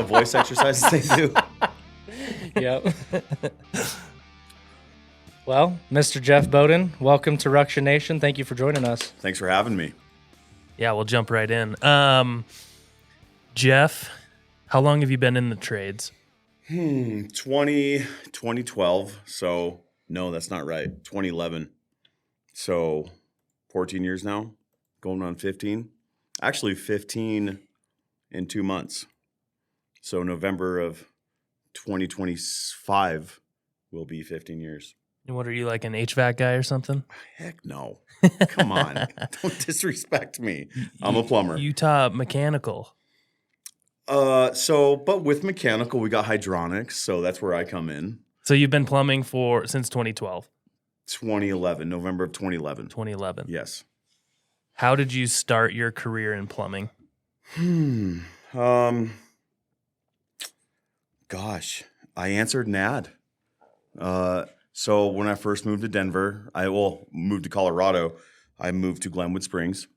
voice exercises they do. Yep. Well, Mr. Jeff Boden, welcome to Ruction Nation. Thank you for joining us. Thanks for having me. Yeah, we'll jump right in. Jeff, how long have you been in the trades? 2012. So, no, that's not right. 2011. So, 14 years now, going on 15. Actually, 15 in 2 months. So, November of 2025 will be 15 years. And what are you, like an HVAC guy or something? Heck no. Come on. Don't disrespect me. I'm a plumber. Utah Mechanical. But with mechanical, we got hydronics, so that's where I come in. So you've been plumbing since 2012? 2011, November of 2011. 2011. Yes. How did you start your career in plumbing? Gosh, I answered an ad. So when I first moved to Denver, moved to Colorado, I moved to Glenwood Springs.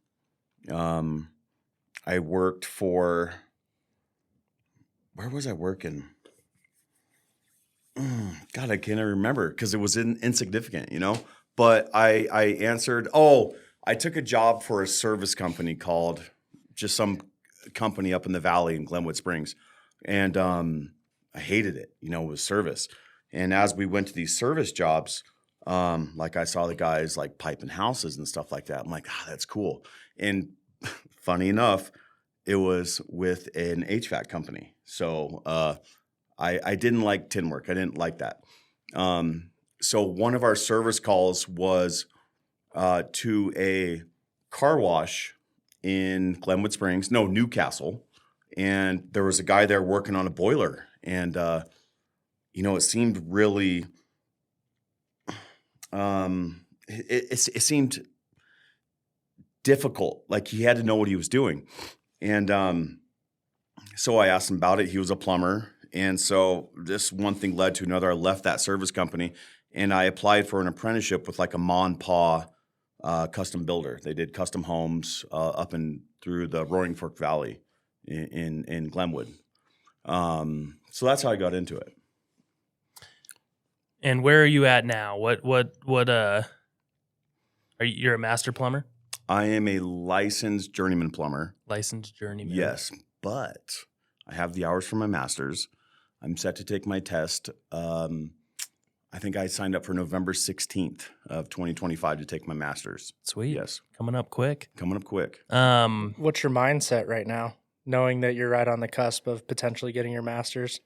I worked for, where was I working? God, I can't remember because it was insignificant, But I answered, I took a job for a service company called just some company up in the valley in Glenwood Springs. And I hated it, it was service. And as we went to these service jobs, like I saw the guys like piping houses and stuff like that. I'm like, that's cool. And funny enough, it was with an HVAC company. So I didn't like tin work. I didn't like that. So one of our service calls was to a car wash in Glenwood Springs, Newcastle. And there was a guy there working on a boiler. And it seemed really, it seemed difficult. Like he had to know what he was doing. And so I asked him about it. He was a plumber. And so this one thing led to another. I left that service company and I applied for an apprenticeship with like a ma and pa custom builder. They did custom homes up and through the Roaring Fork Valley in Glenwood. So that's how I got into it. And where are you at now? You're a master plumber? I am a licensed journeyman plumber. Licensed journeyman. Yes, but I have the hours for my master's. I'm set to take my test. I think I signed up for November 16th of 2025 to take my master's. Sweet. Yes. Coming up quick. What's your mindset right now, knowing that you're right on the cusp of potentially getting your master's?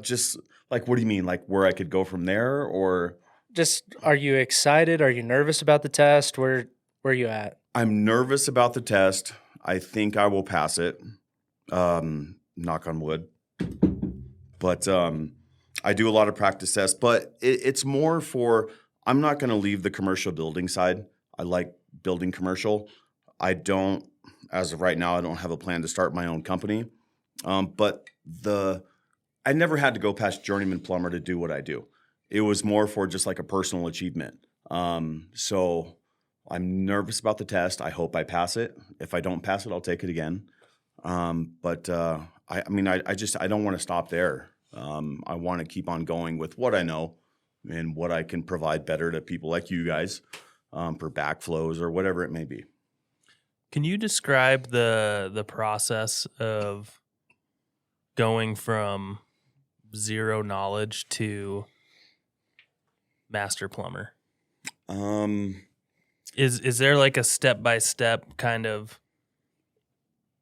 Just like, what do you mean? Like where I could go from there, or just, are you excited? Are you nervous about the test? Where are you at? I'm nervous about the test. I think I will pass it. Knock on wood. But I do a lot of practice tests, but it's more for, I'm not going to leave the commercial building side. I like building commercial. As of right now, I don't have a plan to start my own company. But I never had to go past journeyman plumber to do what I do. It was more for just like a personal achievement. So I'm nervous about the test. I hope I pass it. If I don't pass it, I'll take it again. But I don't want to stop there. I want to keep on going with what I know and what I can provide better to people like you guys for backflows or whatever it may be. Can you describe the process of going from zero knowledge to master plumber? Is there like a step-by-step kind of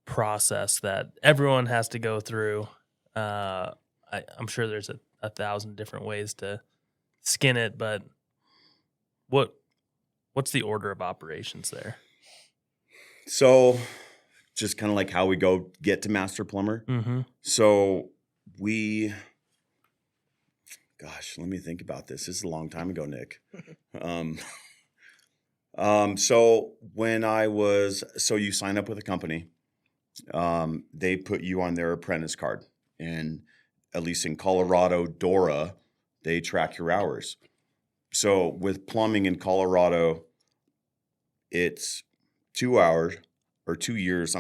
process that everyone has to go through? I'm sure there's a 1,000 different ways to skin it, but what's the order of operations there? So just kind of like how we get to master plumber. Mm-hmm. So gosh, let me think about this. This is a long time ago, Nick. So you sign up with a company. They put you on their apprentice card, and at least in Colorado, DORA, they track your hours. So with plumbing in Colorado, it's 2 years,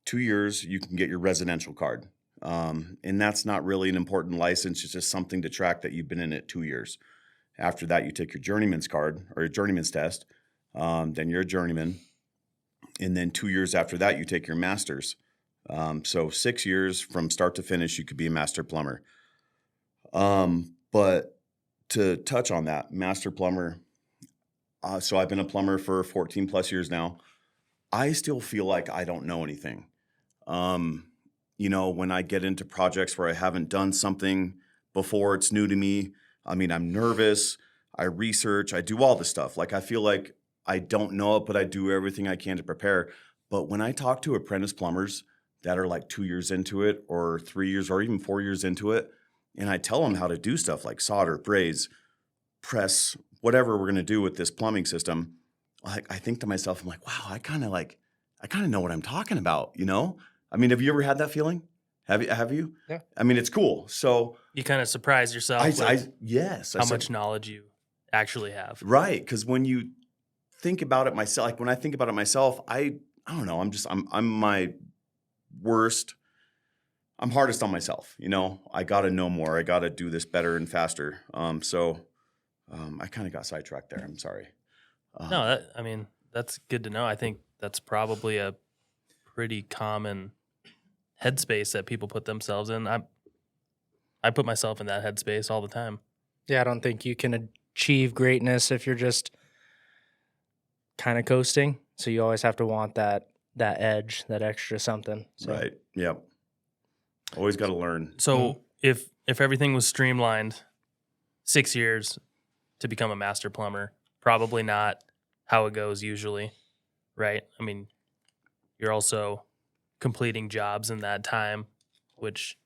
2 years, you can get your residential card. And that's not really an important license. It's just something to track that you've been in it 2 years. After that, you take your journeyman's card or your journeyman's test. Then you're a journeyman. And then 2 years after that, you take your master's. So 6 years from start to finish, you could be a master plumber. But to touch on that, master plumber, so I've been a plumber for 14 plus years now. I still feel like I don't know anything. When I get into projects where I haven't done something before, it's new to me. I mean, I'm nervous. I research. I do all this stuff. Like, I feel like I don't know it, but I do everything I can to prepare. But when I talk to apprentice plumbers that are like 2 years into it or 3 years or even 4 years into it, and I tell them how to do stuff like solder, braze, press, whatever we're going to do with this plumbing system, like, I think to myself, I'm like, wow, I kind of know what I'm talking about, I mean, have you ever had that feeling? Have you? Yeah. I mean, it's cool. So You kind of surprise yourself with yes. how much knowledge you actually have. Right. Because when you think about it myself, like when I think about it myself, I don't know. I'm my worst. I'm hardest on myself. I got to know more. I got to do this better and faster. I kind of got sidetracked there. I'm sorry. No, that's good to know. I think that's probably a pretty common headspace that people put themselves in. I put myself in that headspace all the time. Yeah, I don't think you can achieve greatness if you're just kind of coasting. So you always have to want that edge, that extra something. So. Right. Yep. Always got to learn. So if everything was streamlined, 6 years to become a master plumber, probably not how it goes usually, right? I mean, you're also completing jobs in that time, which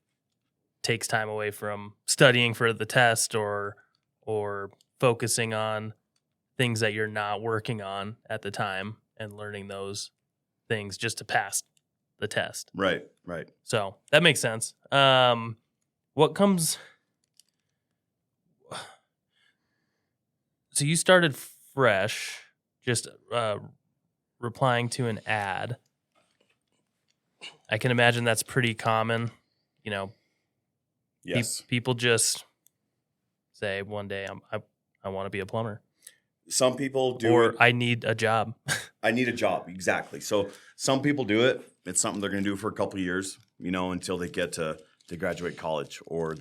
takes time away from studying for the test or focusing on things that you're not working on at the time and learning those things just to pass the test. Right. So that makes sense. What comes? So you started fresh, just replying to an ad. I can imagine that's pretty common. Yes. People just say one day, I want to be a plumber. Some people do Or it. I need a job. I need a job. Exactly. So some people do it. It's something they're going to do for a couple of years, until they get to graduate college or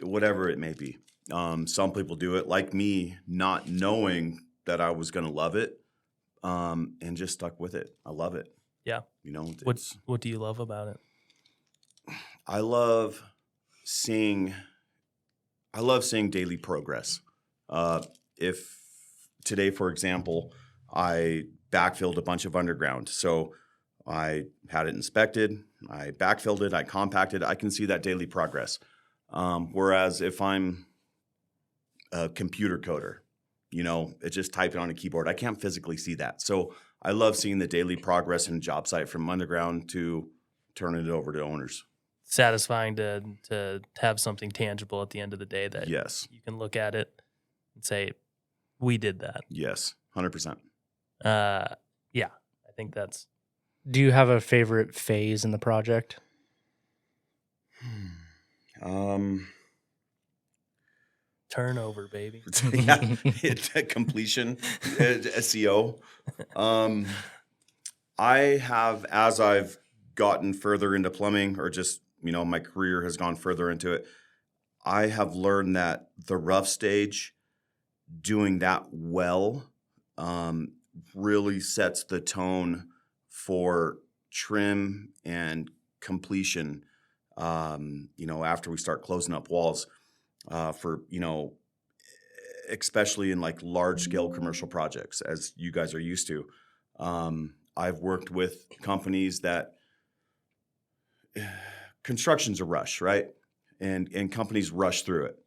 whatever it may be. Some people do it like me, not knowing that I was going to love it, and just stuck with it. I love it. Yeah. What do you love about it? I love seeing daily progress. If today, for example, I backfilled a bunch of underground, so I had it inspected, I backfilled it, I compacted, I can see that daily progress. Whereas if I'm a computer coder, it's just typing on a keyboard, I can't physically see that. So I love seeing the daily progress in a job site from underground to turning it over to owners. Satisfying to have something tangible at the end of the day that Yes. you can look at it and say, we did that. Yes, 100%. Yeah, I think that's. Do you have a favorite phase in the project? Turnover, baby. Yeah, completion, SEO. I have, as I've gotten further into plumbing, or just my career has gone further into it, I have learned that the rough stage, doing that well, really sets the tone for trim and completion. After we start closing up walls, for especially in like large scale commercial projects, as you guys are used to. I've worked with companies that construction's a rush, right? And companies rush through it.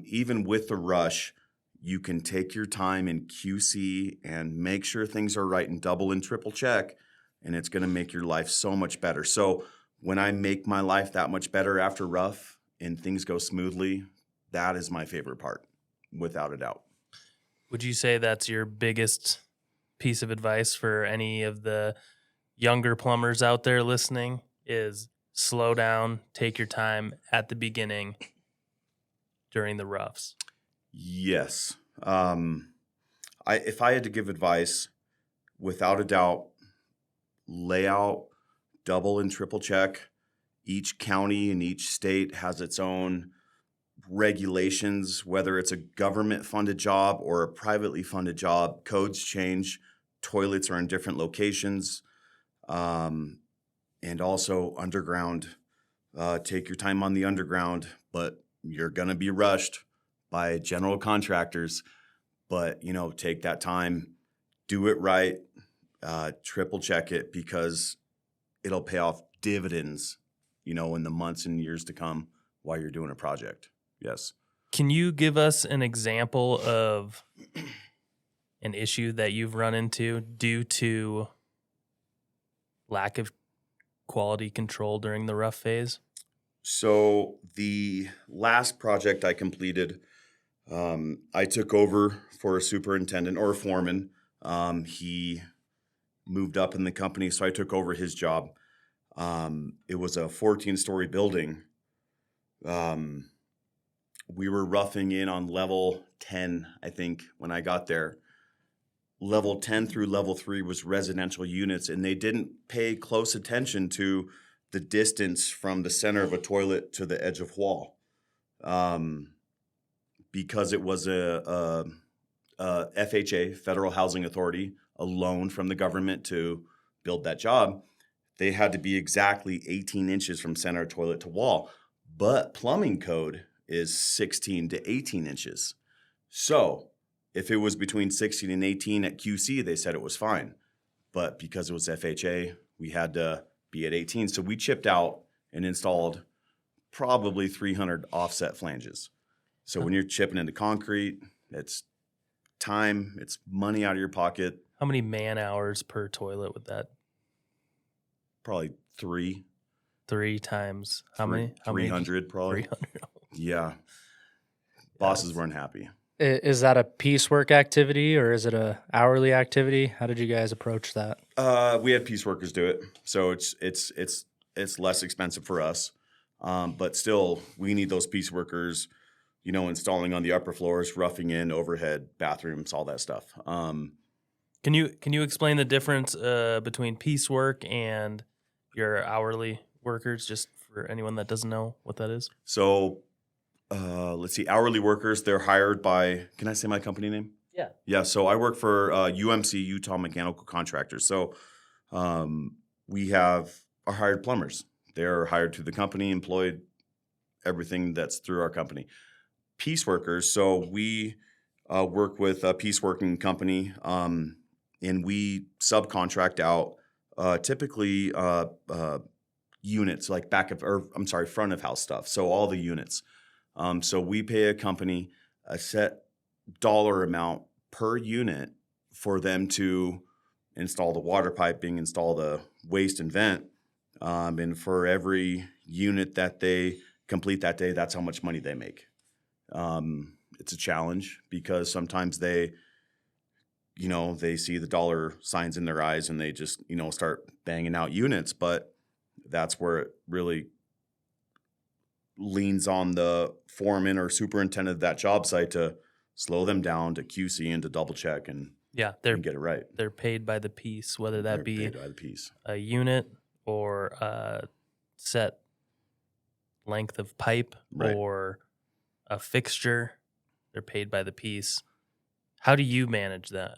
Even with the rush, you can take your time in QC and make sure things are right and double and triple check, and it's going to make your life so much better. So when I make my life that much better after rough and things go smoothly, that is my favorite part, without a doubt. Would you say that's your biggest piece of advice for any of the younger plumbers out there listening is slow down, take your time at the beginning during the roughs. Yes. If I had to give advice, without a doubt, lay out, double and triple check. Each county and each state has its own regulations, whether it's a government funded job or a privately funded job. Codes change. Toilets are in different locations. And also underground. Take your time on the underground, but you're going to be rushed by general contractors. But, take that time, do it right, triple check it, because it'll pay off dividends, in the months and years to come while you're doing a project. Yes. Can you give us an example of an issue that you've run into due to lack of quality control during the rough phase? So the last project I completed, I took over for a superintendent or a foreman. He moved up in the company, so I took over his job. It was a 14-story building. We were roughing in on level 10, I think, when I got there. Level 10 through level 3 was residential units, and they didn't pay close attention to the distance from the center of a toilet to the edge of wall. Because it was a FHA, Federal Housing Authority, a loan from the government to build that job, they had to be exactly 18 inches from center toilet to wall. But plumbing code is 16 to 18 inches. So if it was between 16 and 18 at QC, they said it was fine. But because it was FHA, we had to be at 18. So we chipped out and installed probably 300 offset flanges. So when you're chipping into concrete, it's time, it's money out of your pocket. How many man hours per toilet would that? Probably 3. 3 times how many? 300 probably. 300. Yeah. Bosses weren't happy. Is that a piecework activity or is it a hourly activity? How did you guys approach that? We had piece workers do it, so it's less expensive for us. But still, we need those piece workers, installing on the upper floors, roughing in, overhead, bathrooms, all that stuff. Can you explain the difference between piecework and your hourly workers, just for anyone that doesn't know what that is? So, let's see, hourly workers, they're hired by, can I say my company name? Yeah. Yeah, so I work for UMC, Utah Mechanical Contractors. So we have our hired plumbers. They're hired through the company, employed, everything that's through our company. Piece workers, so we work with a piece working company, and we subcontract out typically units like front of house stuff. So all the units. So we pay a company a set dollar amount per unit for them to install the water piping, install the waste and vent. And for every unit that they complete that day, that's how much money they make. It's a challenge because sometimes they see the dollar signs in their eyes and they just, start banging out units. But that's where it really leans on the foreman or superintendent of that job site to slow them down, to QC and to double check and get it right. They're paid by the piece, whether that be paid by the piece. A unit or a set length of pipe or a fixture. They're paid by the piece. How do you manage the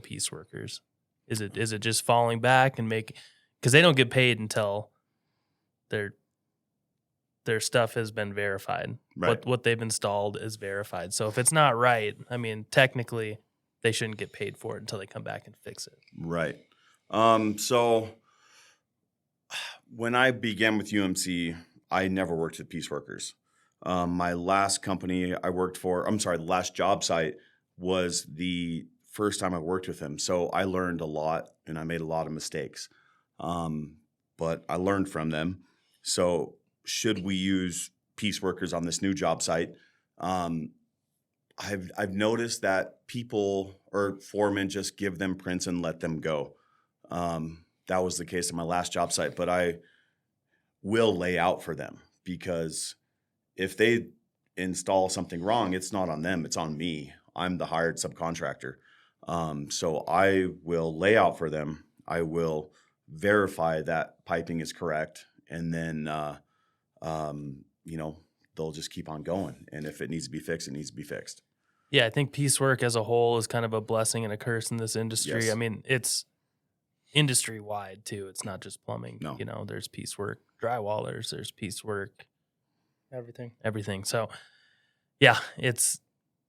piece workers? Is it just falling back and because they don't get paid until their stuff has been verified. Right. What they've installed is verified. So if it's not right, technically they shouldn't get paid for it until they come back and fix it. Right. So when I began with UMC, I never worked with piece workers. My last company I worked for, the last job site was the first time I worked with him. So I learned a lot and I made a lot of mistakes. But I learned from them. So should we use piece workers on this new job site? I've noticed that people or foremen just give them prints and let them go. that was the case in my last job site, but I will lay out for them, because if they install something wrong, it's not on them, it's on me. I'm the hired subcontractor. So I will lay out for them. I will verify that piping is correct. And then, they'll just keep on going. And if it needs to be fixed, it needs to be fixed. Yeah, I think piecework as a whole is kind of a blessing and a curse in this industry. Yes. I mean, it's industry wide too. It's not just plumbing. No. There's piecework drywallers, there's piecework, Everything. So yeah,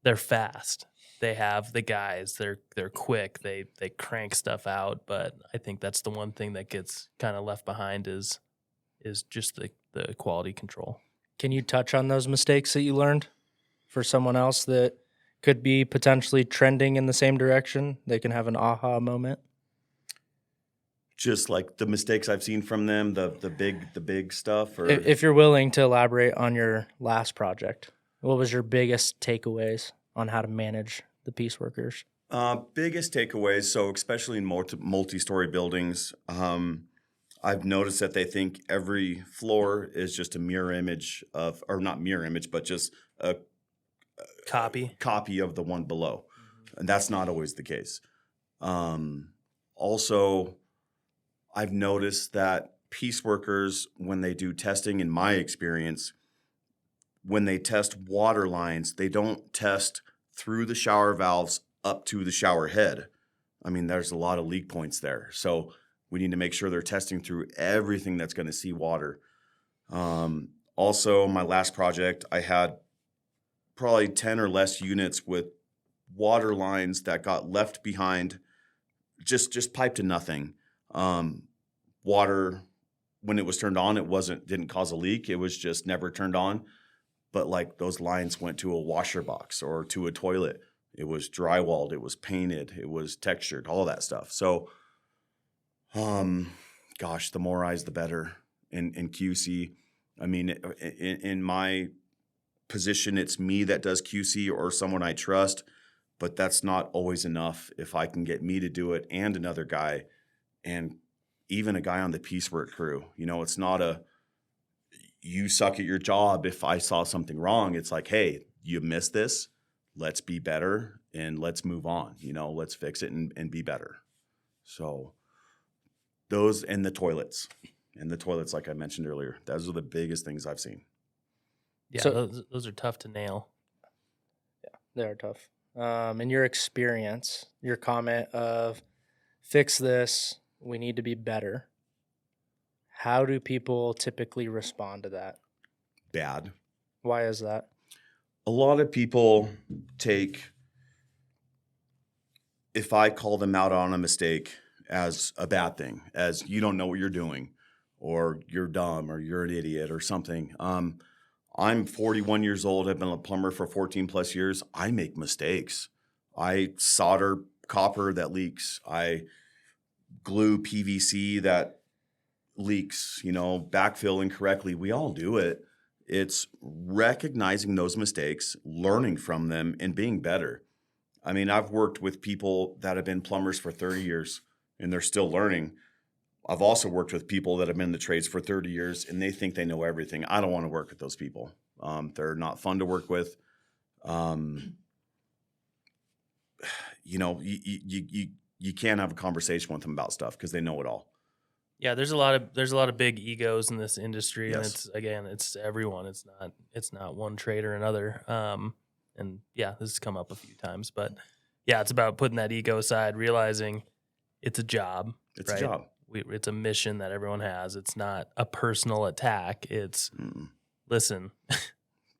they're fast. They have the guys. They're quick. They crank stuff out. But I think that's the one thing that gets kind of left behind is just the quality control. Can you touch on those mistakes that you learned for someone else that could be potentially trending in the same direction? They can have an aha moment. Just like the mistakes I've seen from them, the big stuff. Or If you're willing to elaborate on your last project, what was your biggest takeaways on how to manage the piece workers? Biggest takeaways, so especially in multi-story buildings, I've noticed that they think every floor is just a mirror image of, or not mirror image, but just a copy of the one below. And that's not always the case. Also, I've noticed that piece workers, when they do testing, in my experience, when they test water lines, they don't test through the shower valves up to the shower head. I mean, there's a lot of leak points there. So we need to make sure they're testing through everything that's going to see water. Also, my last project, I had probably 10 or less units with water lines that got left behind, just piped to nothing. Water, when it was turned on, didn't cause a leak. It was just never turned on. But like those lines went to a washer box or to a toilet. It was drywalled, it was painted, it was textured, all that stuff. So, the more eyes, the better in QC. I mean, in my position, it's me that does QC or someone I trust, but that's not always enough. If I can get me to do it and another guy, and even a guy on the piecework crew, it's not you suck at your job if I saw something wrong. It's like, hey, you missed this. Let's be better and let's move on. Let's fix it and be better. So those and the toilets, like I mentioned earlier, those are the biggest things I've seen. Yeah, So- those are tough to nail. Yeah, they are tough. In your experience, your comment of fix this, we need to be better. How do people typically respond to that? Bad. Why is that? A lot of people take, if I call them out on a mistake, as a bad thing, as you don't know what you're doing, or you're dumb, or you're an idiot, or something. I'm 41 years old. I've been a plumber for 14 plus years. I make mistakes. I solder copper that leaks. I glue PVC that leaks, backfill incorrectly. We all do it. It's recognizing those mistakes, learning from them, and being better. I mean, I've worked with people that have been plumbers for 30 years and they're still learning. I've also worked with people that have been in the trades for 30 years and they think they know everything. I don't want to work with those people. They're not fun to work with. You can't have a conversation with them about stuff because they know it all. Yeah, there's a lot of big egos in this industry, Yes. and it's everyone. It's not one trade or another. And yeah, this has come up a few times, but yeah, it's about putting that ego aside, realizing it's a job. It's right? a job. It's a mission that everyone has. It's not a personal attack. It's listen,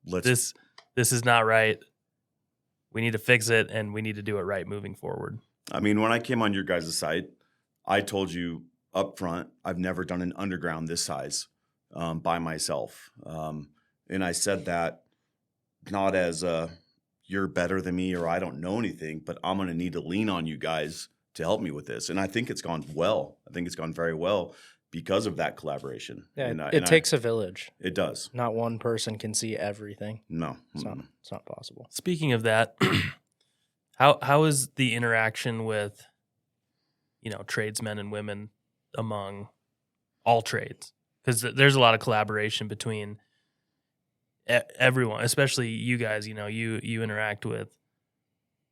this is not right. We need to fix it, and we need to do it right moving forward. I mean, when I came on your guys' site, I told you up front, I've never done an underground this size by myself. And I said that not as you're better than me or I don't know anything, but I'm going to need to lean on you guys to help me with this. And I think it's gone well. I think it's gone very well because of that collaboration. Yeah, it takes a village. It does. Not one person can see everything. No. It's not possible. Speaking of that, how is the interaction with, tradesmen and women among all trades? Because there's a lot of collaboration between everyone, especially you guys. You know, you interact with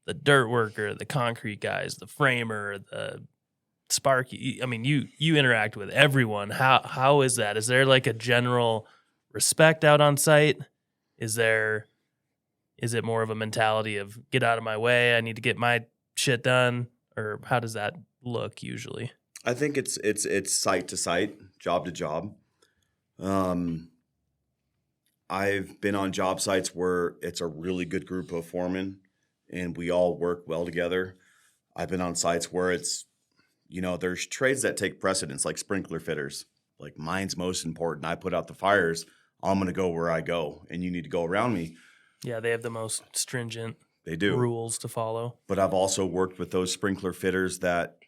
the dirt worker, the concrete guys, the framer, the sparky. I mean, you interact with everyone. How is that? Is there like a general respect out on site? Is it more of a mentality of get out of my way, I need to get my shit done? Or how does that look usually? I think it's site to site, job to job. I've been on job sites where it's a really good group of foremen and we all work well together. I've been on sites where it's, there's trades that take precedence, like sprinkler fitters. Like mine's most important. I put out the fires. I'm going to go where I go, and you need to go around me. Yeah, they have the most stringent They do rules to follow. But I've also worked with those sprinkler fitters that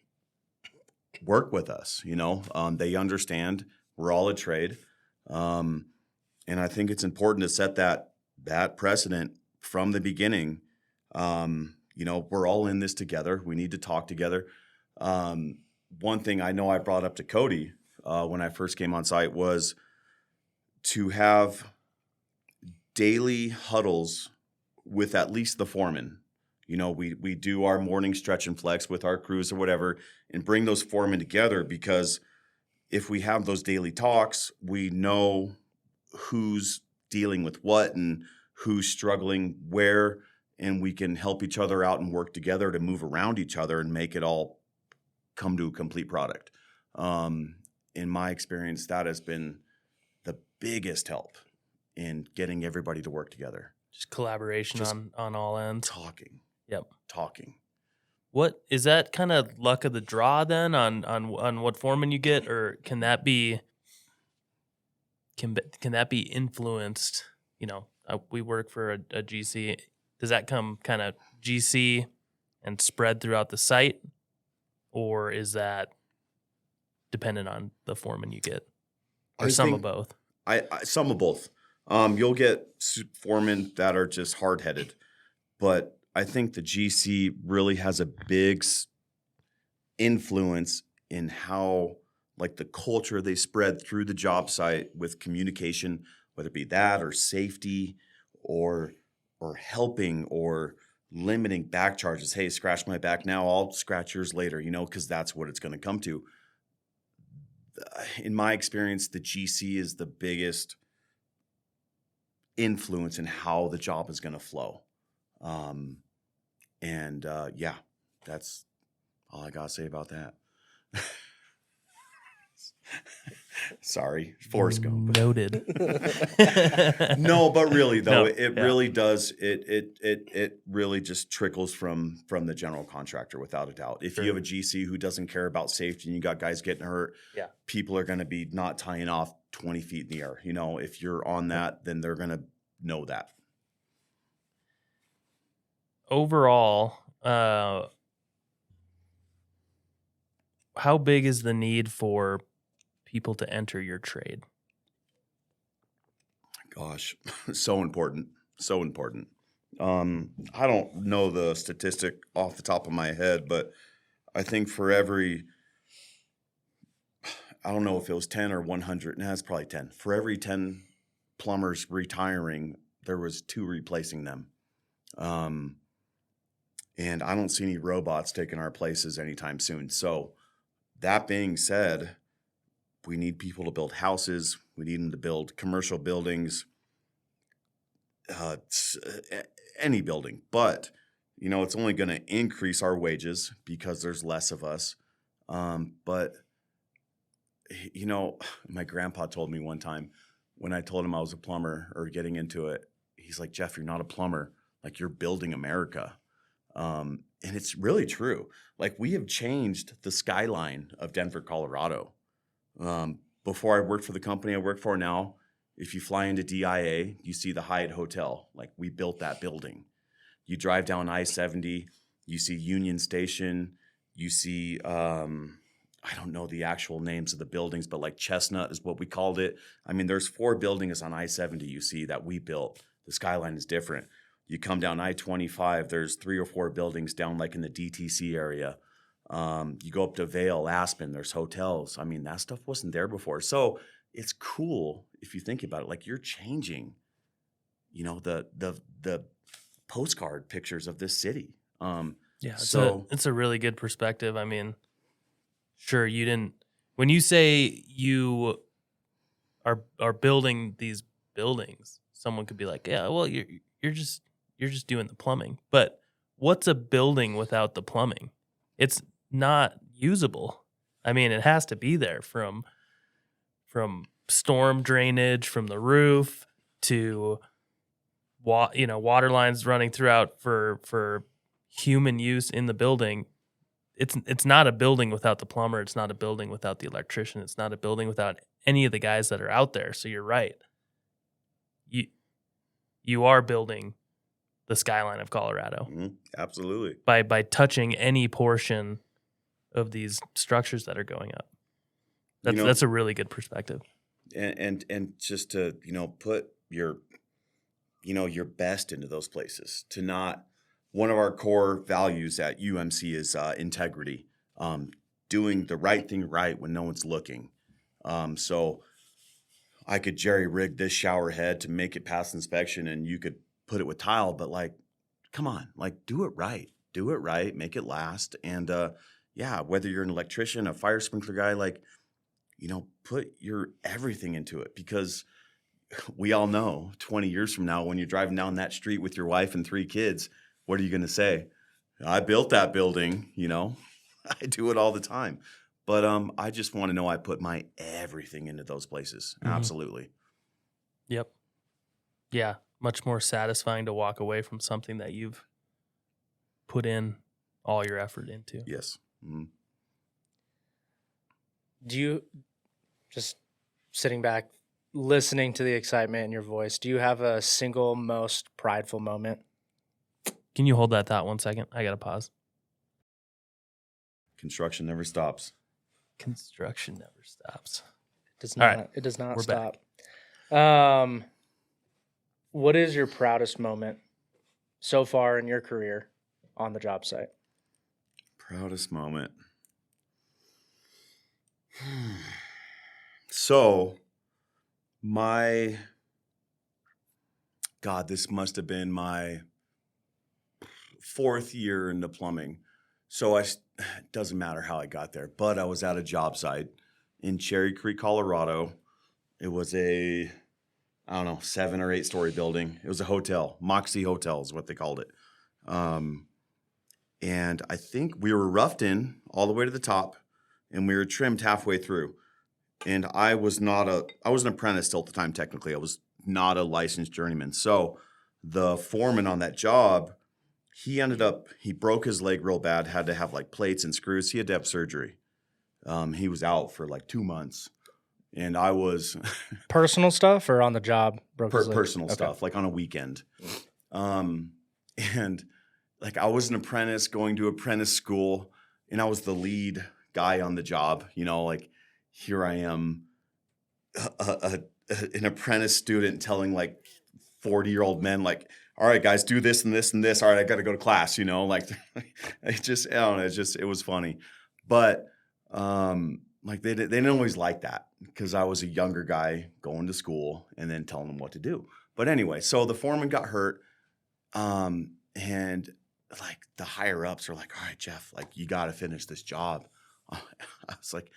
work with us. They understand we're all a trade, and I think it's important to set that precedent from the beginning. We're all in this together. We need to talk together. One thing I know I brought up to Cody when I first came on site was to have daily huddles with at least the foreman. We do our morning stretch and flex with our crews or whatever and bring those foremen together, because if we have those daily talks, we know who's dealing with what and who's struggling where, and we can help each other out and work together to move around each other and make it all come to a complete product. In my experience, that has been the biggest help in getting everybody to work together. Just collaboration Just on all ends. Talking. Yep. Talking. What is that kind of luck of the draw then on what foreman you get, or can that be influenced? We work for a GC. Does that come kind of GC and spread throughout the site, or is that dependent on the foreman you get, or some of both? Some of both. You'll get foremen that are just hard-headed, but I think the GC really has a big influence in how, like, the culture they spread through the job site with communication, whether it be that or safety or helping or limiting back charges. Hey, scratch my back now, I'll scratch yours later, because that's what it's going to come to. In my experience, the GC is the biggest influence in how the job is going to flow. Yeah, that's all I got to say about that. Sorry, Forrest Gump. Noted. No, but really though, No, really does. It really just trickles from the general contractor without a doubt. If you have a GC who doesn't care about safety and you got guys getting hurt, people are going to be not tying off 20 feet in the air. If you're on that, then they're going to know that. Overall, how big is the need for people to enter your trade? Gosh, so important. So important. I don't know the statistic off the top of my head, but I think for every, I don't know if it was 10 or 100, and that's probably 10. For every 10 plumbers retiring, there was 2 replacing them. And I don't see any robots taking our places anytime soon. So that being said, we need people to build houses. We need them to build commercial buildings, any building. But, it's only going to increase our wages because there's less of us. But, my grandpa told me one time when I told him I was a plumber or getting into it, he's like, Jeff, you're not a plumber. Like, you're building America. And it's really true. Like, we have changed the skyline of Denver, Colorado. Before I worked for the company I work for now, if you fly into DIA, you see the Hyatt Hotel. Like, we built that building. You drive down I-70, you see Union Station, you see, I don't know the actual names of the buildings, but like Chestnut is what we called it. I mean, there's 4 buildings on I-70 you see that we built. The skyline is different. You come down I-25, there's 3 or 4 buildings down like in the DTC area. You go up to Vale, Aspen, there's hotels. I mean, that stuff wasn't there before. So it's cool if you think about it. Like you're changing, the postcard pictures of this city. Yeah, So it's a really good perspective. I mean, sure, you didn't when you say you are building these buildings, someone could be like, yeah, well, you're just doing the plumbing. But what's a building without the plumbing? It's not usable. I mean, it has to be there from storm drainage from the roof to water lines running throughout for human use in the building. It's not a building without the plumber. It's not a building without the electrician. It's not a building without any of the guys that are out there. So you're right. You are building the skyline of Colorado absolutely by touching any portion of these structures that are going up. That's a really good perspective. And just to put your best into those places. To not, one of our core values at UMC is integrity, doing the right thing right when no one's looking. So I could jerry rig this shower head to make it pass inspection, and you could put it with tile, but like, come on, like do it right, make it last. And whether you're an electrician, a fire sprinkler guy, like, put your everything into it, because we all know 20 years from now, when you're driving down that street with your wife and 3 kids, what are you going to say? I built that building, I do it all the time. But I just want to know I put my everything into those places. Mm-hmm. Absolutely. Yep. Yeah. Much more satisfying to walk away from something that you've put in all your effort into. Yes. Mm-hmm. Do you, just sitting back, listening to the excitement in your voice, do you have a single most prideful moment? Can you hold that thought 1 second? I got to pause. Construction never stops. Construction never stops. It does not. Right. It does not We're stop. Back. What is your proudest moment so far in your career on the job site? Proudest moment. So, this must have been my 4th year into plumbing. So it doesn't matter how I got there, but I was at a job site in Cherry Creek, Colorado. It was a, 7 or 8 story building. It was a hotel. Moxie Hotel is what they called it. And I think we were roughed in all the way to the top, and we were trimmed halfway through. And I was an apprentice still at the time, technically. I was not a licensed journeyman. So the foreman on that job, he broke his leg real bad, had to have like plates and screws. He had to have surgery. He was out for like 2 months. And I was personal stuff or on the job? Personal stuff, like on a weekend. And like I was an apprentice going to apprentice school, and I was the lead guy on the job. Like here I am, an apprentice student telling like 40-year-old men, like, all right, guys, do this and this and this. All right, I got to go to class. Like it was funny, but like they didn't always like that, because I was a younger guy going to school and then telling them what to do. But anyway, so the foreman got hurt, and like the higher ups were like, all right, Jeff, like you got to finish this job. I was like,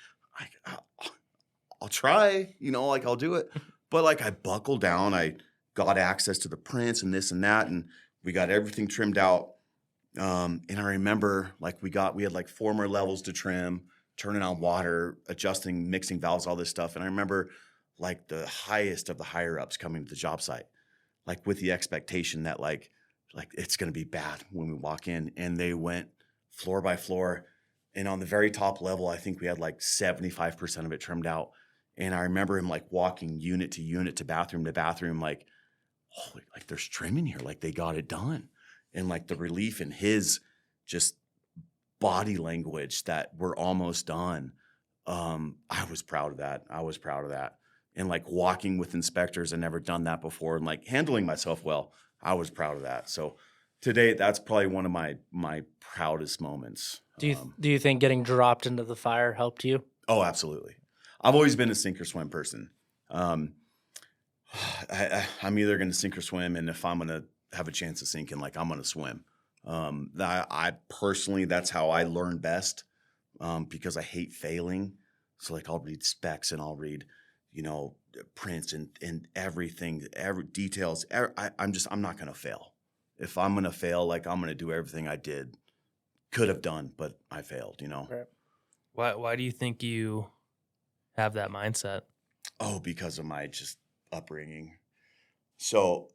I'll try, like I'll do it. But like I buckled down, I got access to the prints and this and that, and we got everything trimmed out. And I remember like we had like 4 more levels to trim, turning on water, adjusting, mixing valves, all this stuff. And I remember like the highest of the higher ups coming to the job site, like with the expectation that like it's going to be bad when we walk in. And they went floor by floor. And on the very top level, I think we had like 75% of it trimmed out. And I remember him like walking unit to unit to bathroom, like, holy, like there's trim in here. Like they got it done. And like the relief in his just body language that we're almost done. I was proud of that. And like walking with inspectors, I never done that before, and like handling myself well, I was proud of that. So To date, that's probably one of my proudest moments. Do you think getting dropped into the fire helped you? Oh, absolutely. I've always been a sink or swim person. I'm either going to sink or swim, and if I'm going to have a chance of sinking, like I'm going to swim. I personally, that's how I learn best, because I hate failing. So like I'll read specs and I'll read, prints and everything, every details. I'm not going to fail. If I'm going to fail, like I'm going to do everything I could have done, but I failed, Right. Why do you think you have that mindset? Oh, because of my just upbringing. So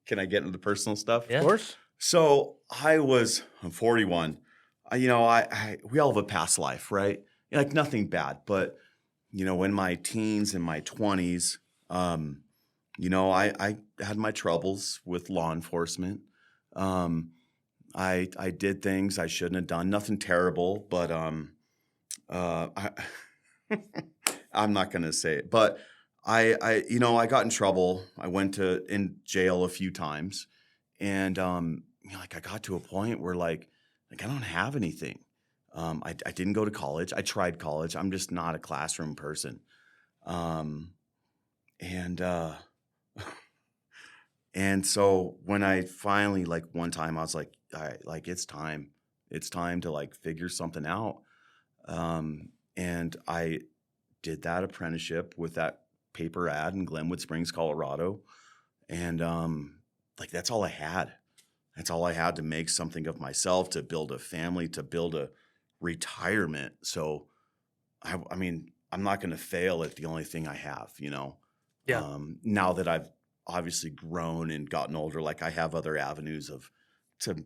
can I get into the personal stuff? Yeah. Of course. So I'm 41. We all have a past life, right? Like nothing bad, but in my teens and my 20s, I had my troubles with law enforcement. I did things I shouldn't have done. Nothing terrible, but I'm not gonna say it. But I got in trouble. I went in jail a few times, and I got to a point where like I don't have anything. I didn't go to college. I tried college. I'm just not a classroom person. And and so when I finally, like one time I was like, all right, like it's time to like figure something out. And I did that apprenticeship with that paper ad in Glenwood Springs, Colorado. And like that's all I had. That's all I had to make something of myself, to build a family, to build a retirement. So I mean, I'm not going to fail at the only thing I have, Yeah. Now that I've obviously grown and gotten older, like I have other avenues to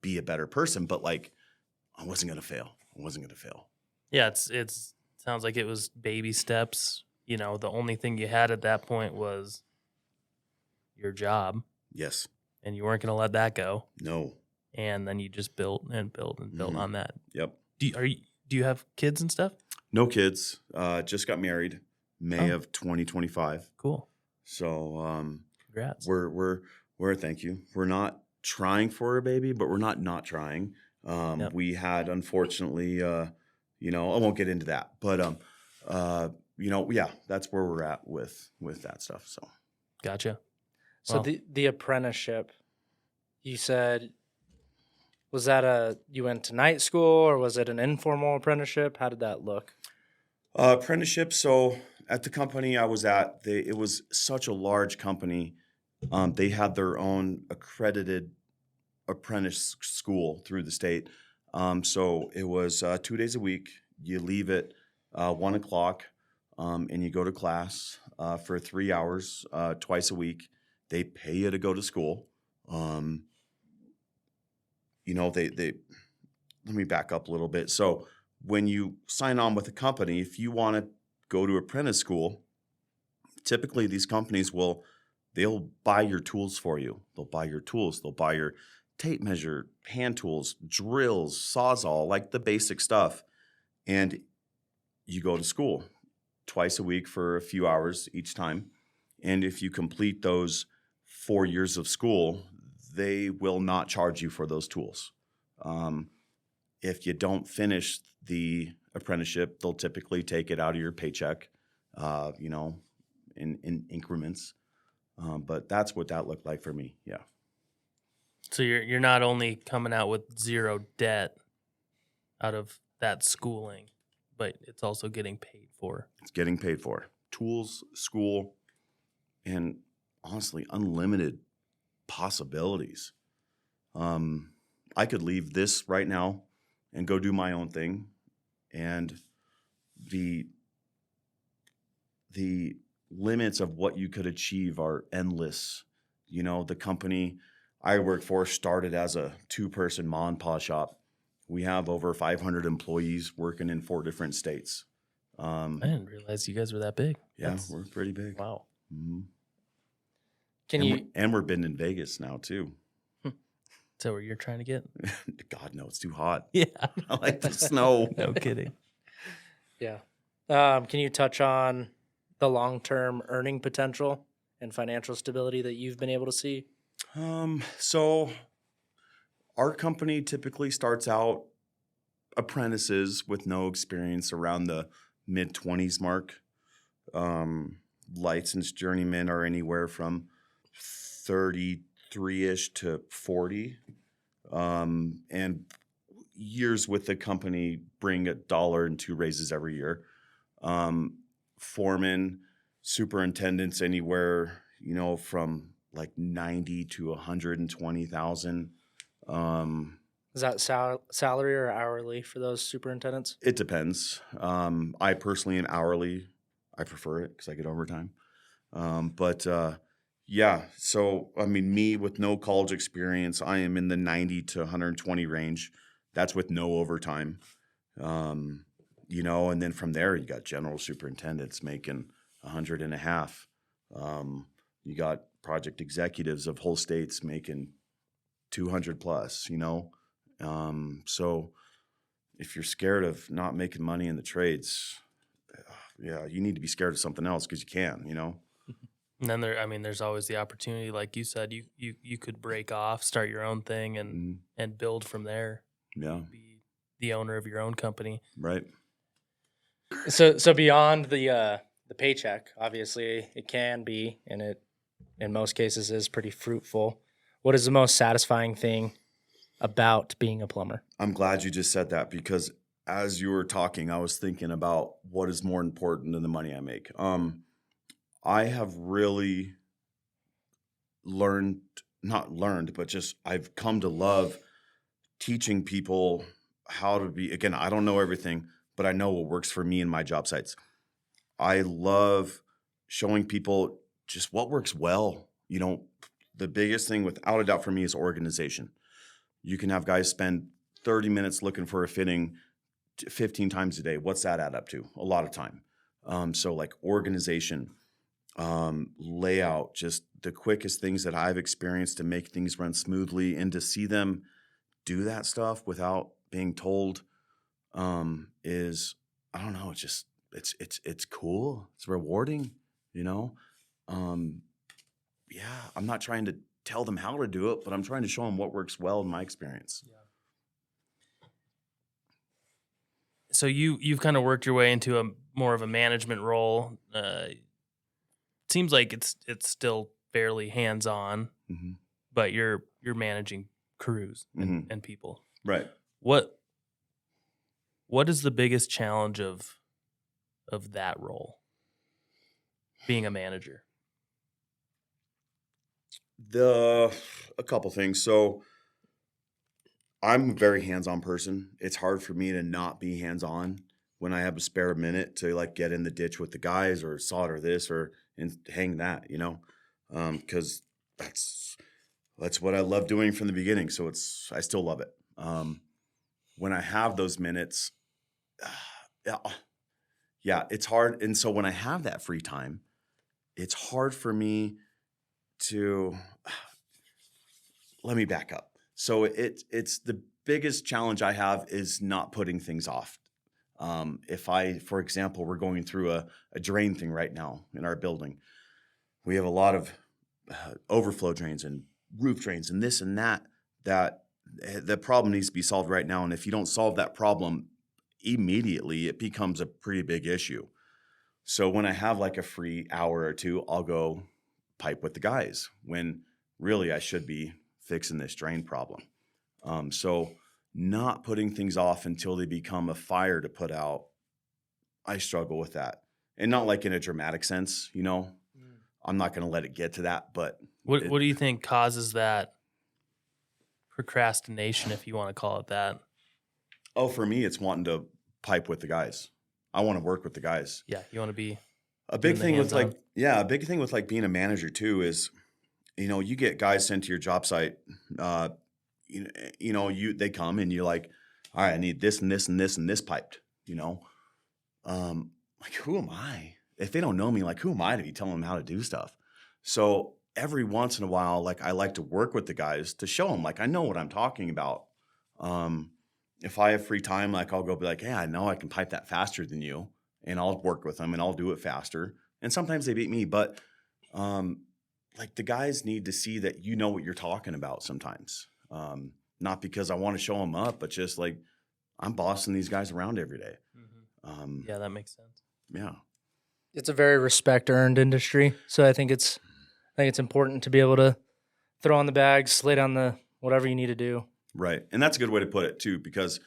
be a better person, but like I wasn't going to fail. Yeah, it sounds like it was baby steps. The only thing you had at that point was your job, Yes. and you weren't going to let that go. No. And then you just built and built and built on that. Yep. Do you have kids and stuff? No kids. Just got married May Oh. of 2025. Cool. So Congrats. we're thank you. We're not trying for a baby, but we're not trying. Yep. We had, unfortunately, I won't get into that, but yeah, that's where we're at with that stuff. So Gotcha. So Well- the apprenticeship, you said, was that you went to night school, or was it an informal apprenticeship? How did that look? apprenticeship. So at the company I was at, it was such a large company. They had their own accredited apprentice school through the state. So it was 2 days a week. You leave at 1 o'clock, and you go to class for 3 hours twice a week. They pay you to go to school. They let me back up a little bit. So when you sign on with a company, if you want to go to apprentice school, typically these companies they'll buy your tools for you. They'll buy your tools. They'll buy your tape measure, hand tools, drills, sawzall, like the basic stuff. And you go to school twice a week for a few hours each time. And if you complete those 4 years of school, they will not charge you for those tools. If you don't finish the apprenticeship, they'll typically take it out of your paycheck, in increments. But that's what that looked like for me. Yeah. So you're not only coming out with zero debt out of that schooling, but it's also getting paid for. It's getting paid for. Tools, school, and honestly, unlimited possibilities. I could leave this right now and go do my own thing, and the limits of what you could achieve are endless. The company I work for started as a 2-person mom and pop shop. We have over 500 employees working in 4 different states. I didn't realize you guys were that big. Yeah, we're pretty big. Wow. Mm-hmm. Can we're been in Vegas now too. Is that where you're trying to get? God, no, it's too hot. Yeah. I like the snow. No kidding. Yeah. Can you touch on the long-term earning potential and financial stability that you've been able to see? So our company typically starts out apprentices with no experience around the mid-20s mark. Licensed journeymen are anywhere from 33-ish to 40. And years with the company bring $1 and 2 raises every year. Foremen, superintendents, anywhere, from like 90 to 120,000. Is that salary or hourly for those superintendents? It depends. I personally am hourly. I prefer it because I get overtime. Yeah. So, I mean, me with no college experience, I am in the 90 to 120 range. That's with no overtime. And then from there, you got general superintendents making 100 and a half. You got project executives of whole states making 200 plus, So if you're scared of not making money in the trades, yeah, you need to be scared of something else because you can, And then there's always the opportunity, like you said, you could break off, start your own thing, and build from there. Yeah. Be the owner of your own company. Right. So beyond the paycheck, obviously it can be, and it in most cases is pretty fruitful. What is the most satisfying thing about being a plumber? I'm glad you just said that because as you were talking, I was thinking about what is more important than the money I make. I have really I've come to love teaching people how to be, again, I don't know everything, but I know what works for me in my job sites. I love showing people just what works well. The biggest thing without a doubt for me is organization. You can have guys spend 30 minutes looking for a fitting 15 times a day. What's that add up to? A lot of time. So like organization, layout, just the quickest things that I've experienced to make things run smoothly and to see them do that stuff without being told is, I don't know, it's cool. It's rewarding, Yeah, I'm not trying to tell them how to do it, but I'm trying to show them what works well in my experience. Yeah. So you've kind of worked your way into a more of a management role. Seems like it's still fairly hands-on, Mm-hmm. but you're managing crews and people. Right. What is the biggest challenge of that role? Being a manager. A couple things. So I'm a very hands-on person. It's hard for me to not be hands-on when I have a spare minute to like get in the ditch with the guys or solder this and hang that, because that's what I love doing from the beginning. So I still love it. When I have those minutes, yeah, it's hard. And so when I have that free time, it's hard for me to let me back up. So it's the biggest challenge I have is not putting things off. For example, we're going through a drain thing right now in our building. We have a lot of overflow drains and roof drains and this and that the problem needs to be solved right now. And if you don't solve that problem immediately, it becomes a pretty big issue. So when I have like a free hour or two, I'll go pipe with the guys when really I should be fixing this drain problem. So not putting things off until they become a fire to put out, I struggle with that. And not like in a dramatic sense, I'm not going to let it get to that. But what do you think causes that procrastination, if you want to call it that? Oh, for me, it's wanting to pipe with the guys. I want to work with the guys. Yeah, you want to be a big thing with a big thing with like being a manager too is, you get guys sent to your job site. They come and you're like, all right, I need this and this and this and this piped. Like who am I? If they don't know me, like who am I to be telling them how to do stuff? So every once in a while, like I like to work with the guys to show them like I know what I'm talking about. If I have free time, like I'll go be like, I know I can pipe that faster than you, and I'll work with them and I'll do it faster. And sometimes they beat me, but like the guys need to see that you know what you're talking about sometimes. Not because I want to show them up, but just like I'm bossing these guys around every day. Yeah, that makes sense. Yeah. It's a very respect earned industry, so I think it's important to be able to throw on the bags, lay down the whatever you need to do. Right. And that's a good way to put it too, because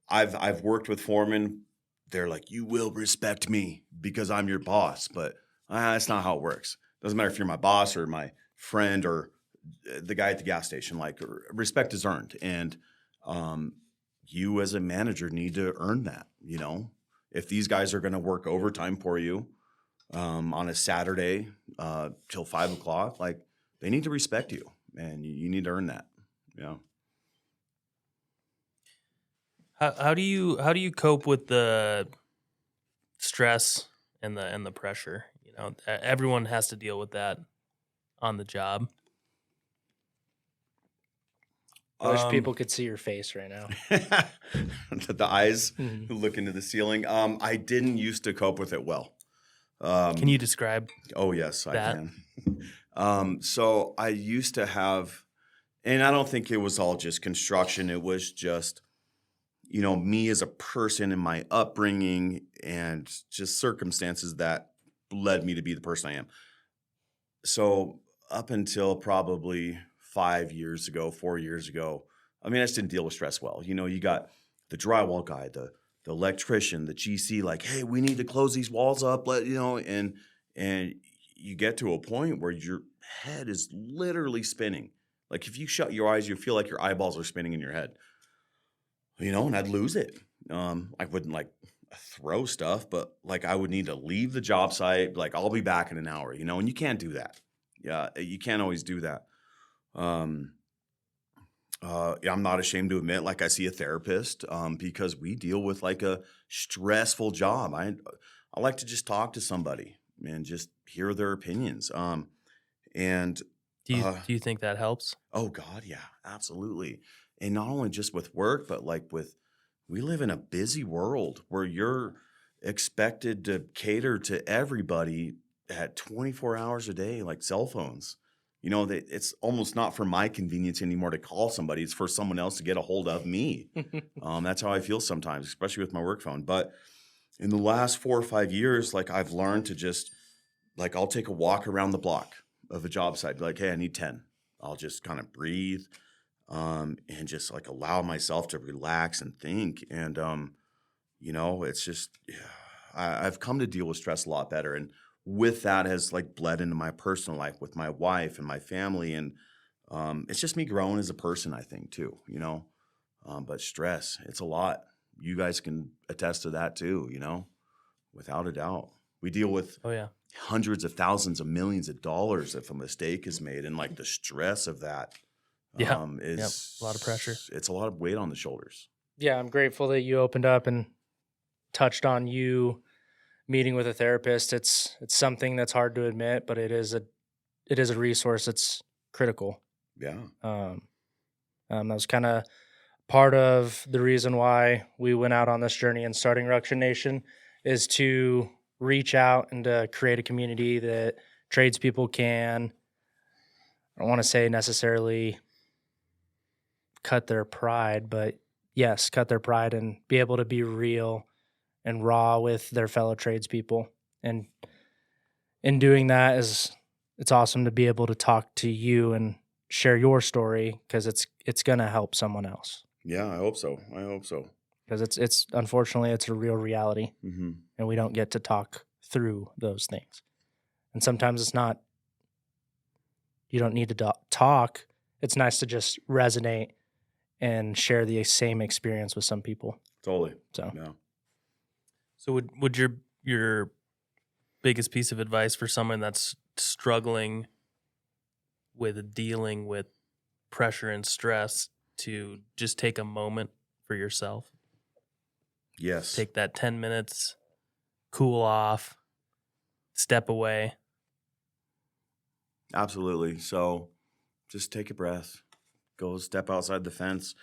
I've worked with foremen. They're like, you will respect me because I'm your boss, but that's not how it works. Doesn't matter if you're my boss or my friend or the guy at the gas station. Like, respect is earned, and you as a manager need to earn that. You know, if these guys are going to work overtime for you on a Saturday till 5 o'clock, like they need to respect you, and you need to earn that. Yeah. How do you cope with the stress and the pressure? You know, everyone has to deal with that on the job. I wish people could see your face right now. The eyes look into the ceiling. I didn't used to cope with it well. Can you describe? Oh yes, that? I can. So I used to have, and I don't think it was all just construction. It was just, you know, me as a person and my upbringing and just circumstances that led me to be the person I am. So up until probably 4 years ago, I mean, I just didn't deal with stress well. You know, you got the drywall guy, the electrician, the GC, like, hey, we need to close these walls up, and you get to a point where your head is literally spinning. Like if you shut your eyes, you feel like your eyeballs are spinning in your head. You know, and I'd lose it. I wouldn't like throw stuff, but like I would need to leave the job site. Like I'll be back in an hour, you know, and you can't do that. Yeah, you can't always do that. I'm not ashamed to admit, like I see a therapist because we deal with like a stressful job. I like to just talk to somebody and just hear their opinions. And Do you think that helps? oh God, yeah, absolutely. And not only just with work, but like we live in a busy world where you're expected to cater to everybody at 24 hours a day, like cell phones. You know, it's almost not for my convenience anymore to call somebody. It's for someone else to get a hold of me. That's how I feel sometimes, especially with my work phone. But in the last 4 or 5 years, like I've learned to just, like I'll take a walk around the block of a job site. Be like, hey, I need 10. I'll just kind of breathe and just like allow myself to relax and think. And, you know, it's just, I've come to deal with stress a lot better. And with that has like bled into my personal life with my wife and my family. And it's just me growing as a person, I think, too, you know. But stress, it's a lot. You guys can attest to that too, you know, without a doubt. We deal with hundreds of thousands of millions of dollars if a mistake is made. And like the stress of that is a lot of pressure. It's a lot of weight on the shoulders. Yeah, I'm grateful that you opened up and touched on you meeting with a therapist. It's something that's hard to admit, but it is a resource that's critical. Yeah. That was kind of part of the reason why we went out on this journey and starting Ruction Nation is to reach out and to create a community that tradespeople can, I don't want to say necessarily cut their pride, but yes, cut their pride and be able to be real and raw with their fellow tradespeople. And in doing that, it's awesome to be able to talk to you and share your story because it's going to help someone else. Yeah, I hope so. Because it's unfortunately it's a real reality, Mm-hmm. and we don't get to talk through those things. And sometimes it's not. You don't need to talk. It's nice to just resonate and share the same experience with some people. Totally. So. Yeah. So would your biggest piece of advice for someone that's struggling with dealing with pressure and stress to just take a moment for yourself? Yes. Take that 10 minutes, cool off, step away. Absolutely. So just take a breath, go step outside the fence,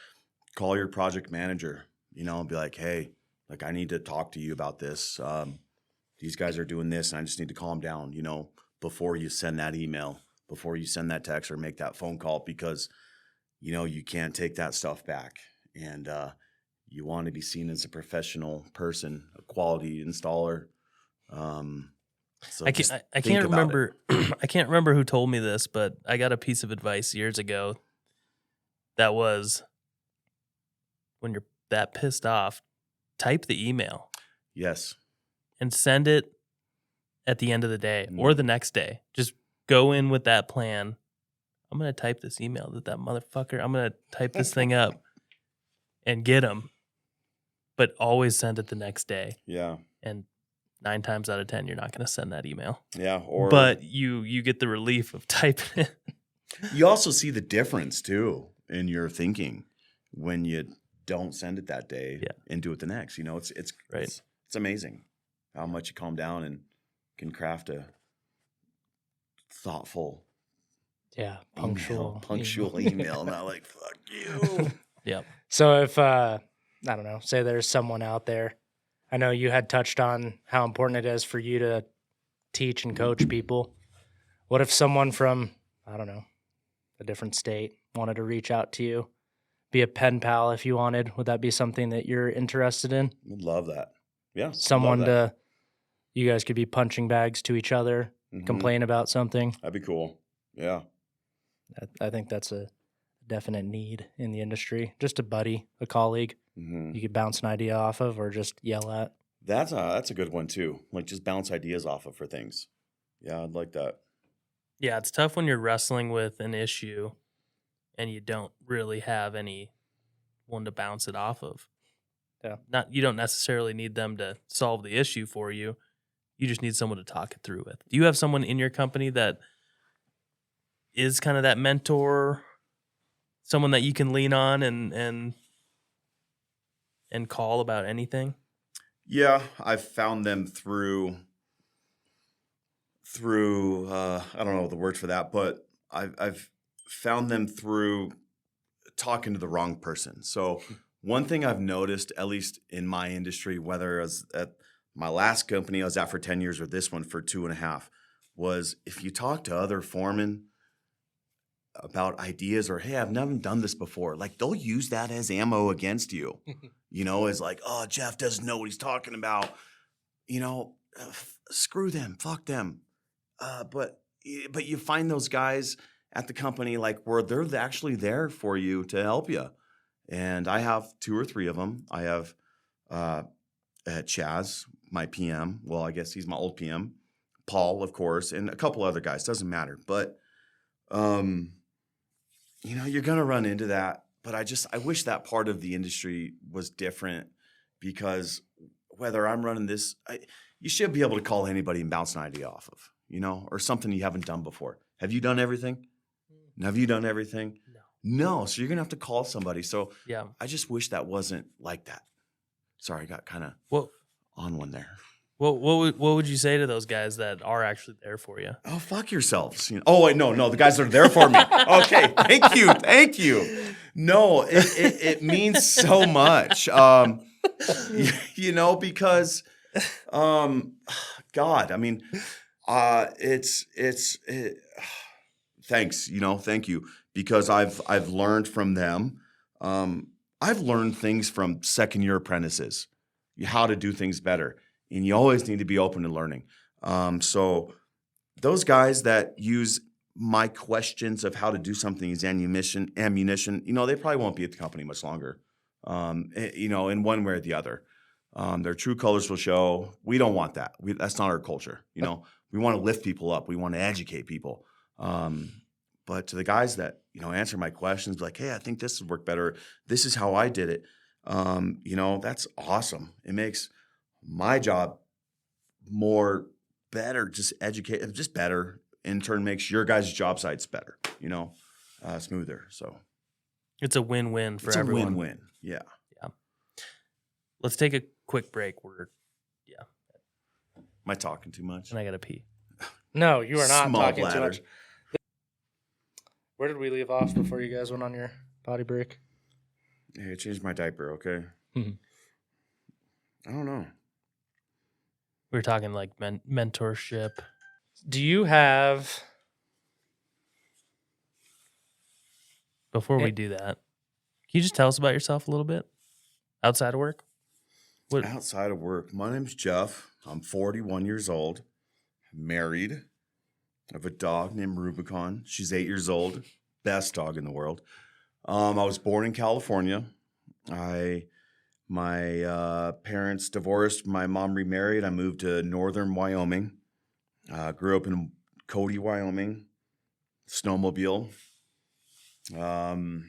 call your project manager, you know, and be like, hey, like I need to talk to you about this. These guys are doing this and I just need to calm down, you know, before you send that email, before you send that text or make that phone call, because you can't take that stuff back, and you want to be seen as a professional person, a quality installer. So I just can't think about remember I can't remember who told me this, but I got a piece of advice years ago that was, when you're that pissed off, type the email Yes. and send it at the end of the day or the next day. Just go in with that plan. I'm going to type this email to that motherfucker. I'm going to type this thing up and get him. But always send it the next day. Yeah. And 9 times out of 10, you're not going to send that email. Yeah. But you get the relief of typing it. You also see the difference too in your thinking when you don't send it that day and do it the next. It's right. It's amazing how much you calm down and can craft a thoughtful, punctual email. Not like fuck you. Yep. So if I don't know, say there's someone out there. I know you had touched on how important it is for you to teach and coach people. What if someone from, I don't know, a different state wanted to reach out to you, be a pen pal if you wanted? Would that be something that you're interested in? Would love that. Yeah. Someone you guys could be punching bags to each other, complain about something. That'd be cool. Yeah. I think that's a definite need in the industry. Just a buddy, a colleague you could bounce an idea off of or just yell at. That's a good one too. Like just bounce ideas off of for things. Yeah, I'd like that. Yeah, it's tough when you're wrestling with an issue and you don't really have anyone to bounce it off of. Yeah. You don't necessarily need them to solve the issue for you. You just need someone to talk it through with. Do you have someone in your company that is kind of that mentor, someone that you can lean on and call about anything? Yeah, I've found them through I don't know the word for that, but I've found them through talking to the wrong person. So one thing I've noticed, at least in my industry, whether it was at my last company I was at for 10 years or this one for 2.5, was if you talk to other foremen about ideas or, hey, I've never done this before, like they'll use that as ammo against you, as like, oh, Jeff doesn't know what he's talking about, screw them, fuck them. But you find those guys at the company like where they're actually there for you to help you. And I have 2 or 3 of them. I have Chaz, my PM. Well, I guess he's my old PM. Paul, of course, and a couple other guys. Doesn't matter. But, you're going to run into that. But I wish that part of the industry was different, because whether I'm running this, you should be able to call anybody and bounce an idea off of, or something you haven't done before. Have you done everything? Have you done everything? No. So you're going to have to call somebody. So yeah, I just wish that wasn't like that. Sorry, I got kind of on one there. What would you say to those guys that are actually there for you? Oh, fuck yourselves. Oh, wait, no, the guys that are there for me. Okay, thank you. No, it means so much. Because, God, I mean, thanks, thank you, because I've learned from them. I've learned things from second-year apprentices, how to do things better. And you always need to be open to learning. So those guys that use my questions of how to do something as ammunition, they probably won't be at the company much longer, in one way or the other. Their true colors will show. We don't want that. That's not our culture. We want to lift people up. We want to educate people. But to the guys that, answer my questions, like, hey, I think this would work better. This is how I did it. That's awesome. It makes my job better, just better. In turn, makes your guys' job sites better, smoother. So it's a win-win for everyone. It's a win-win. Yeah. Let's take a quick break. Am I talking too much? And I gotta pee. No, you are not Small talking bladder. too much. Where did we leave off before you guys went on your potty break? Hey, I changed my diaper, okay? I don't know. We were talking like mentorship. Do you have Before we do that, can you just tell us about yourself a little bit outside of work? What? Outside of work, my name's Jeff. I'm 41 years old, married. I have a dog named Rubicon. She's 8 years old. Best dog in the world. I was born in California. My parents divorced. My mom remarried. I moved to northern Wyoming. Grew up in Cody, Wyoming. Snowmobile. And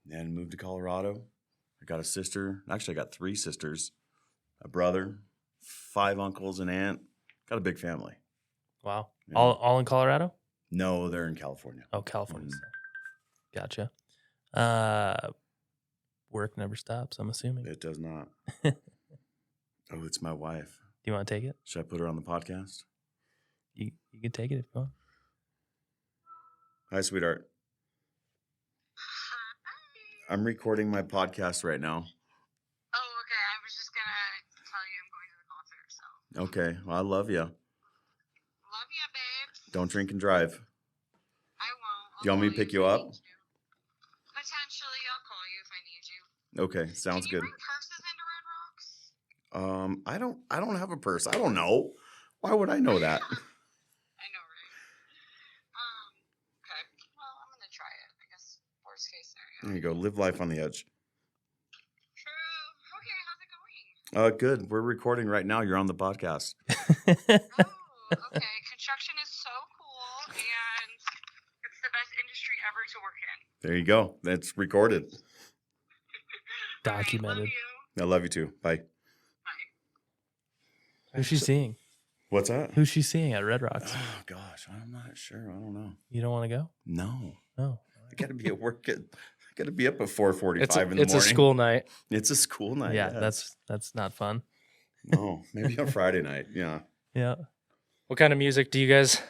moved to Colorado. I got a sister. Actually, I got 3 sisters, a brother, 5 uncles, an aunt. Got a big family. Wow. Yeah. All in Colorado? No, they're in California. Oh, California. Mm. Gotcha. Work never stops, I'm assuming. It does not. Oh, it's my wife. Do you want to take it? Should I put her on the podcast? You can take it if you want. Hi, sweetheart. I'm recording my podcast right now. Oh, okay. I was just gonna tell you I'm going to the concert, so. Okay. Well, I love you. Love ya, babe. Don't drink and drive. I won't. Do you want me to pick you up? Potentially, I'll call you if I need you. Okay. Sounds Can you good. bring purses into Red Rocks? I don't have a purse. I don't know. Why would I know that? I know, right? Okay. Well, I'm gonna try it. I guess worst case There scenario. you go. Live life on the edge. True. Okay, how's it going? Good. We're recording right now. You're on the podcast. Oh, okay. Construction is so cool, and it's the best industry ever to work in. There you go. That's recorded. All right, Documented. love you. I love you too. Bye. Bye. Who's she seeing? What's that? Who's she seeing at Red Rocks? Oh, gosh. I'm not sure. I don't know. You don't want to go? No. Oh. I got to be at work. I got to be up at 4:45 in the morning. It's a school night. It's a school night. Yeah, yes. that's not fun. No, maybe on Friday night. Yeah. Yeah. What kind of music do you guys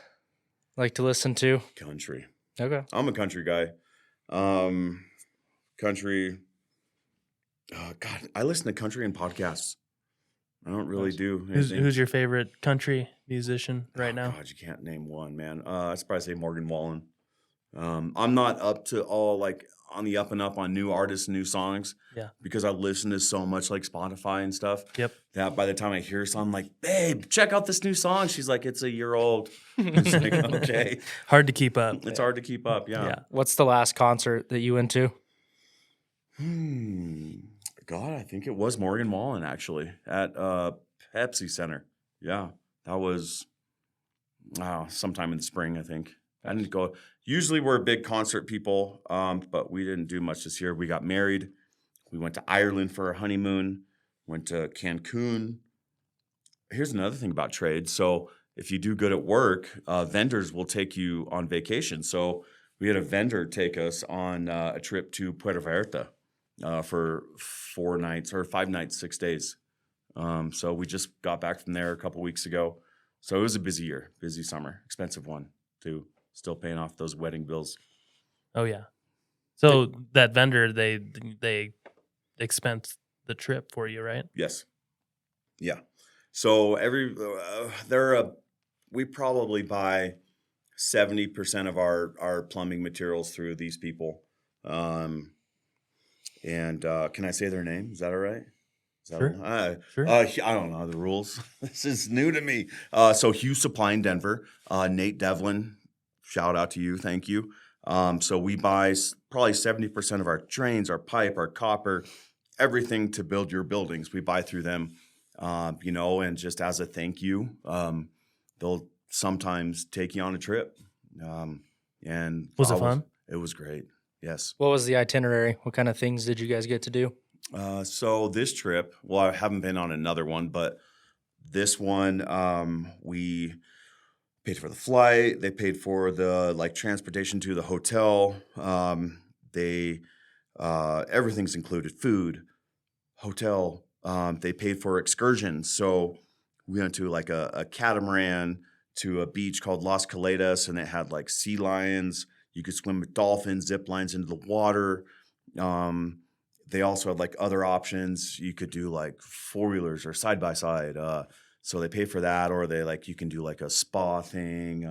like to listen to? Country. Okay. I'm a country guy. Country. God, I listen to country and podcasts. I don't really Nice. do. Who's anything. who's your favorite country musician right now? God, you can't name one, man. I'd probably say Morgan Wallen. I'm not up to all like on the up and up on new artists, new songs. Yeah. Because I listen to so much like Spotify and stuff. Yep. That by the time I hear a song, I'm like, babe, check out this new song. She's like, it's a year old. It's like, okay. Hard to keep up. It's hard to keep up. Yeah. What's the last concert that you went to? God, I think it was Morgan Wallen actually at Pepsi Center. Yeah. That was sometime in the spring, I think. I didn't go. Usually we're big concert people, but we didn't do much this year. We got married. We went to Ireland for our honeymoon, went to Cancun. Here's another thing about trade. So if you do good at work, vendors will take you on vacation. So we had a vendor take us on a trip to Puerto Vallarta for 4 nights or 5 nights, 6 days. So we just got back from there a couple weeks ago. So it was a busy year, busy summer, expensive one too. Still paying off those wedding bills. Oh yeah. So that vendor, they expense the trip for you, right? Yes. Yeah. So we probably buy 70% of our plumbing materials through these people. And can I say their name? Is that all right? Is that Sure. Sure. I don't know the rules. This is new to me. So Hughes Supply in Denver, Nate Devlin, shout out to you. Thank you. So we buy probably 70% of our drains, our pipe, our copper, everything to build your buildings. We buy through them, and just as a thank you, they'll sometimes take you on a trip. And Was it fun? It was great. Yes. What was the itinerary? What kind of things did you guys get to do? So this trip, well, I haven't been on another one, but this one, we paid for the flight. They paid for the transportation to the hotel. Everything's included: food, hotel. They paid for excursions. So we went to a catamaran to a beach called Las Caletas, and it had sea lions. You could swim with dolphins, zip lines into the water. They also had other options. You could do 4-wheelers or side by side. So they pay for that, or they you can do a spa thing,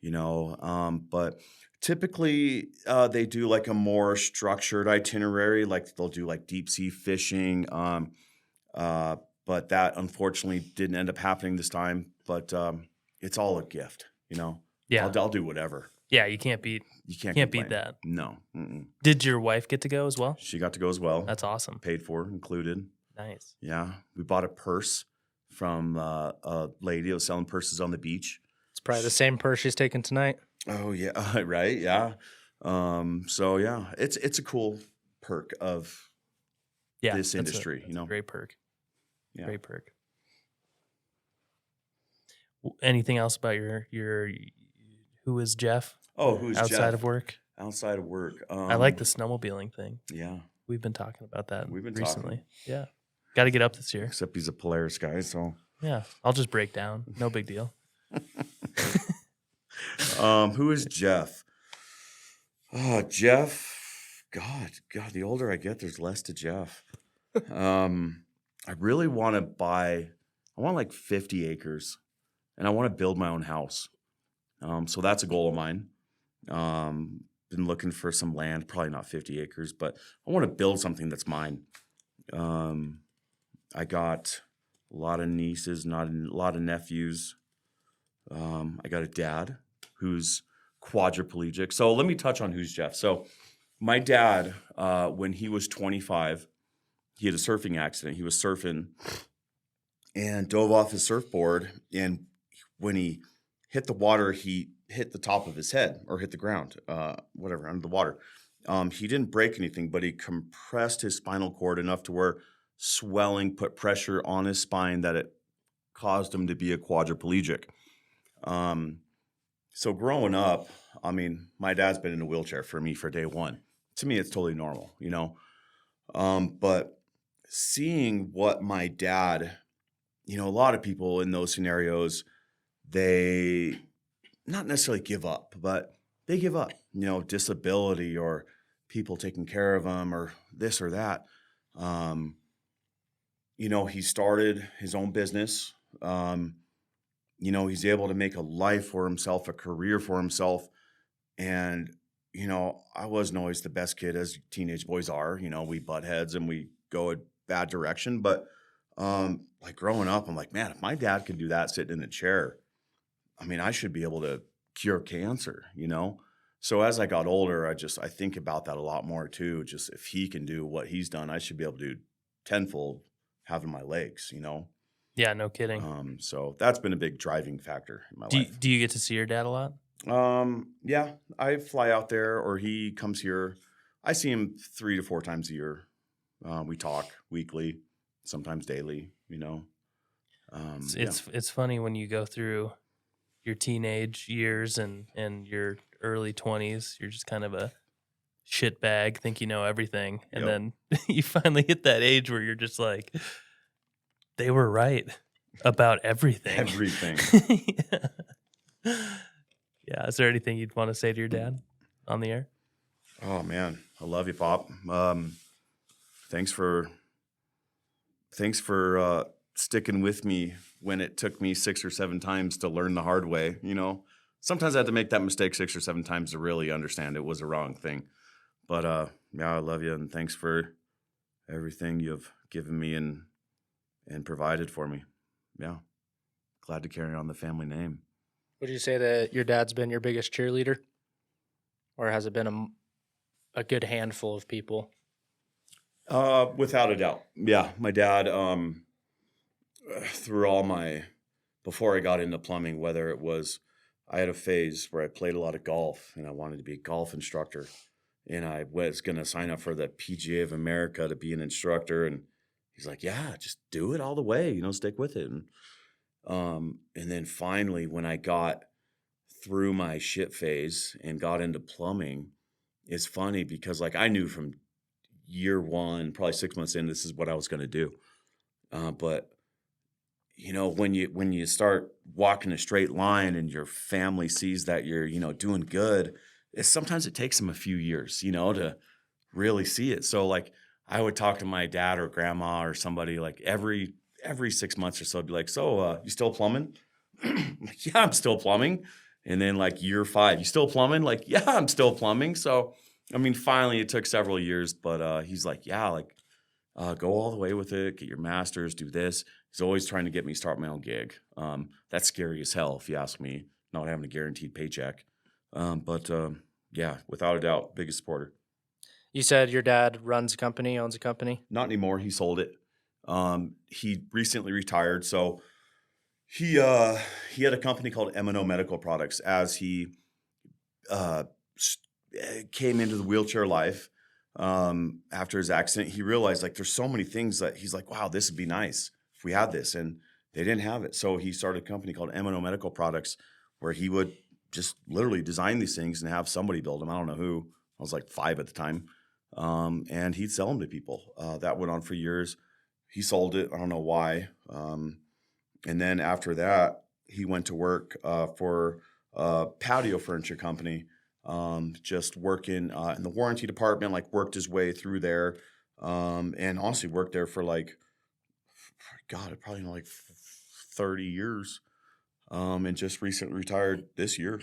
But Typically, they do like a more structured itinerary, like they'll do like deep sea fishing. But that unfortunately didn't end up happening this time. But it's all a gift, you know. Yeah. I'll do whatever. Yeah, you can't beat You can't beat complain. that. No. Mm-mm. Did your wife get to go as well? She got to go as well. That's awesome. Paid for, included. Nice. Yeah. We bought a purse from a lady that was selling purses on the beach. It's probably the same purse she's taking tonight. Oh yeah, right, yeah. So yeah, it's a cool perk of Yeah, this that's industry, that's you know. a great perk. Yeah. Great perk. Anything else about your who is Jeff Oh, who's outside Jeff? of work? Outside of work. I like the snowmobiling thing. Yeah, We've been talking about that We've been recently. talking. Yeah. Got to get up this year. except he's a Polaris guy, so. Yeah. I'll just break down. No big deal. Who is Jeff? Oh, Jeff. God, the older I get, there's less to Jeff. I really want to buy. I want like 50 acres, and I want to build my own house. So that's a goal of mine. Been looking for some land, probably not 50 acres, but I want to build something that's mine. I got a lot of nieces, not a lot of nephews. I got a dad who's quadriplegic. So let me touch on who's Jeff. So my dad, when he was 25, he had a surfing accident. He was surfing and dove off his surfboard. And when he hit the water, he hit the top of his head or hit the ground, whatever, under the water. He didn't break anything, but he compressed his spinal cord enough to where swelling put pressure on his spine that it caused him to be a quadriplegic. So growing up, I mean, my dad's been in a wheelchair for me for day one. To me, it's totally normal, you know? But seeing what my dad, you know, a lot of people in those scenarios, they not necessarily give up, but they give up, you know, disability or people taking care of them or this or that. You know, he started his own business. You know, he's able to make a life for himself, a career for himself. And, you know, I wasn't always the best kid as teenage boys are. You know, we butt heads and we go a bad direction. But like growing up, I'm like, man, if my dad could do that sitting in a chair, I mean, I should be able to cure cancer, you know? So as I got older, I think about that a lot more too. Just if he can do what he's done, I should be able to do tenfold having my legs, you know? Yeah, no kidding. So that's been a big driving factor in my life. Do you get to see your dad a lot? Yeah, I fly out there or he comes here. I see him 3 to 4 times a year. We talk weekly, sometimes daily, you know? It's funny when you go through your teenage years and your early 20s, you're just kind of a shit bag, think you know everything. And then you finally hit that age where you're just like, they were right about everything. Everything. Yeah. Is there anything you'd want to say to your dad on the air? Oh man, I love you, Pop. Thanks for sticking with me when it took me 6 or 7 times to learn the hard way. You know, sometimes I had to make that mistake 6 or 7 times to really understand it was a wrong thing. But yeah, I love you, and thanks for everything you've given me and provided for me. Yeah, glad to carry on the family name. Would you say that your dad's been your biggest cheerleader? Or has it been a good handful of people? Without a doubt. Yeah, my dad, before I got into plumbing, whether it was, I had a phase where I played a lot of golf and I wanted to be a golf instructor. And I was going to sign up for the PGA of America to be an instructor. And he's like, yeah, just do it all the way, you know, stick with it. And then finally, when I got through my shit phase and got into plumbing, it's funny because like I knew from year one, probably 6 months in, this is what I was going to do. But you know, when you start walking a straight line and your family sees that you're, you know, doing good, sometimes it takes them a few years, you know, to really see it. So like I would talk to my dad or grandma or somebody like every 6 months or so, I'd be like, so you still plumbing? I'm like, yeah, I'm still plumbing. And then like year 5, you still plumbing? Like, yeah, I'm still plumbing. So, I mean, finally it took several years, but he's like, yeah, like go all the way with it, get your master's, do this. He's always trying to get me to start my own gig. That's scary as hell, if you ask me, not having a guaranteed paycheck. But yeah, without a doubt, biggest supporter. You said your dad runs a company, owns a company. Not anymore. He sold it. He recently retired. So he had a company called M&O Medical Products. As he came into the wheelchair life after his accident, he realized like there's so many things that he's like, wow, this would be nice if we had this, and they didn't have it. So he started a company called M&O Medical Products, where he would just literally design these things and have somebody build them. I don't know who. I was like 5 at the time, and he'd sell them to people. That went on for years. He sold it. I don't know why. And then after that, he went to work for a patio furniture company, just working in the warranty department, like worked his way through there. And honestly worked there for like, God, probably like 30 years. And just recently retired this year.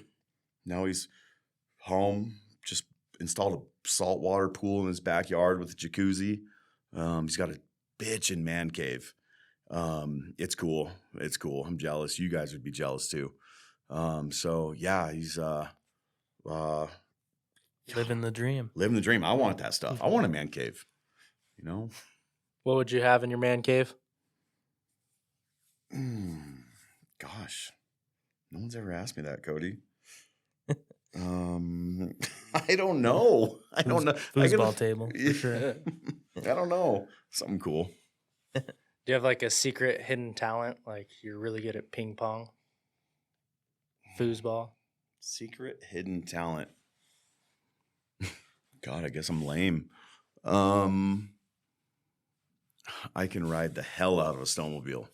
Now he's home, just installed a saltwater pool in his backyard with a jacuzzi. He's got a bitchin' man cave. It's cool. It's cool. I'm jealous. You guys would be jealous too. So yeah, he's Living the dream. living the dream. I want that stuff. I want a man cave. You know? What would you have in your man cave? Gosh, no one's ever asked me that, Cody. I don't know. I don't know. Foosball table, for sure. I don't know. Something cool. Do you have like a secret hidden talent? Like you're really good at ping pong, foosball? Secret hidden talent. God, I guess I'm lame. I can ride the hell out of a snowmobile.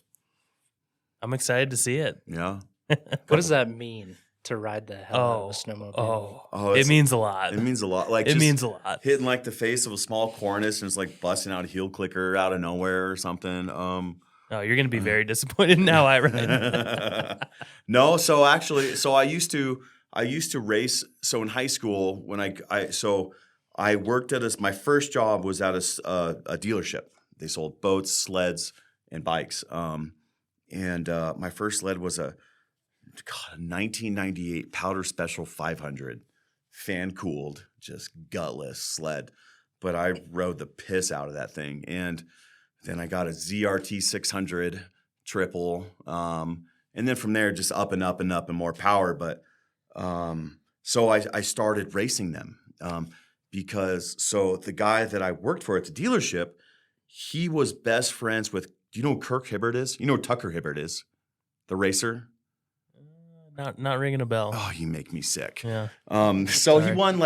I'm excited to see it. Yeah. What does that mean to ride the hell out of a snowmobile? Oh, It it's- means a lot. It means a lot. Like It just means a lot. hitting like the face of a small cornice and it's like busting out a heel clicker out of nowhere or something. Oh, you're going to be very disappointed in how I ride. No, so actually, I used to race. So in high school, when I worked at my first job was at a dealership. They sold boats, sleds, and bikes. And my first sled was a 1998 Powder Special 500, fan cooled, just gutless sled. But I rode the piss out of that thing. And then I got a ZRT 600 triple. And then from there, just up and up and up and more power. But so I started racing them because the guy that I worked for at the dealership, he was best friends with, do you know who Kirk Hibbert is? You know who Tucker Hibbert is? The racer? Not ringing a bell. Oh, you make me sick. Yeah. So Sorry. he won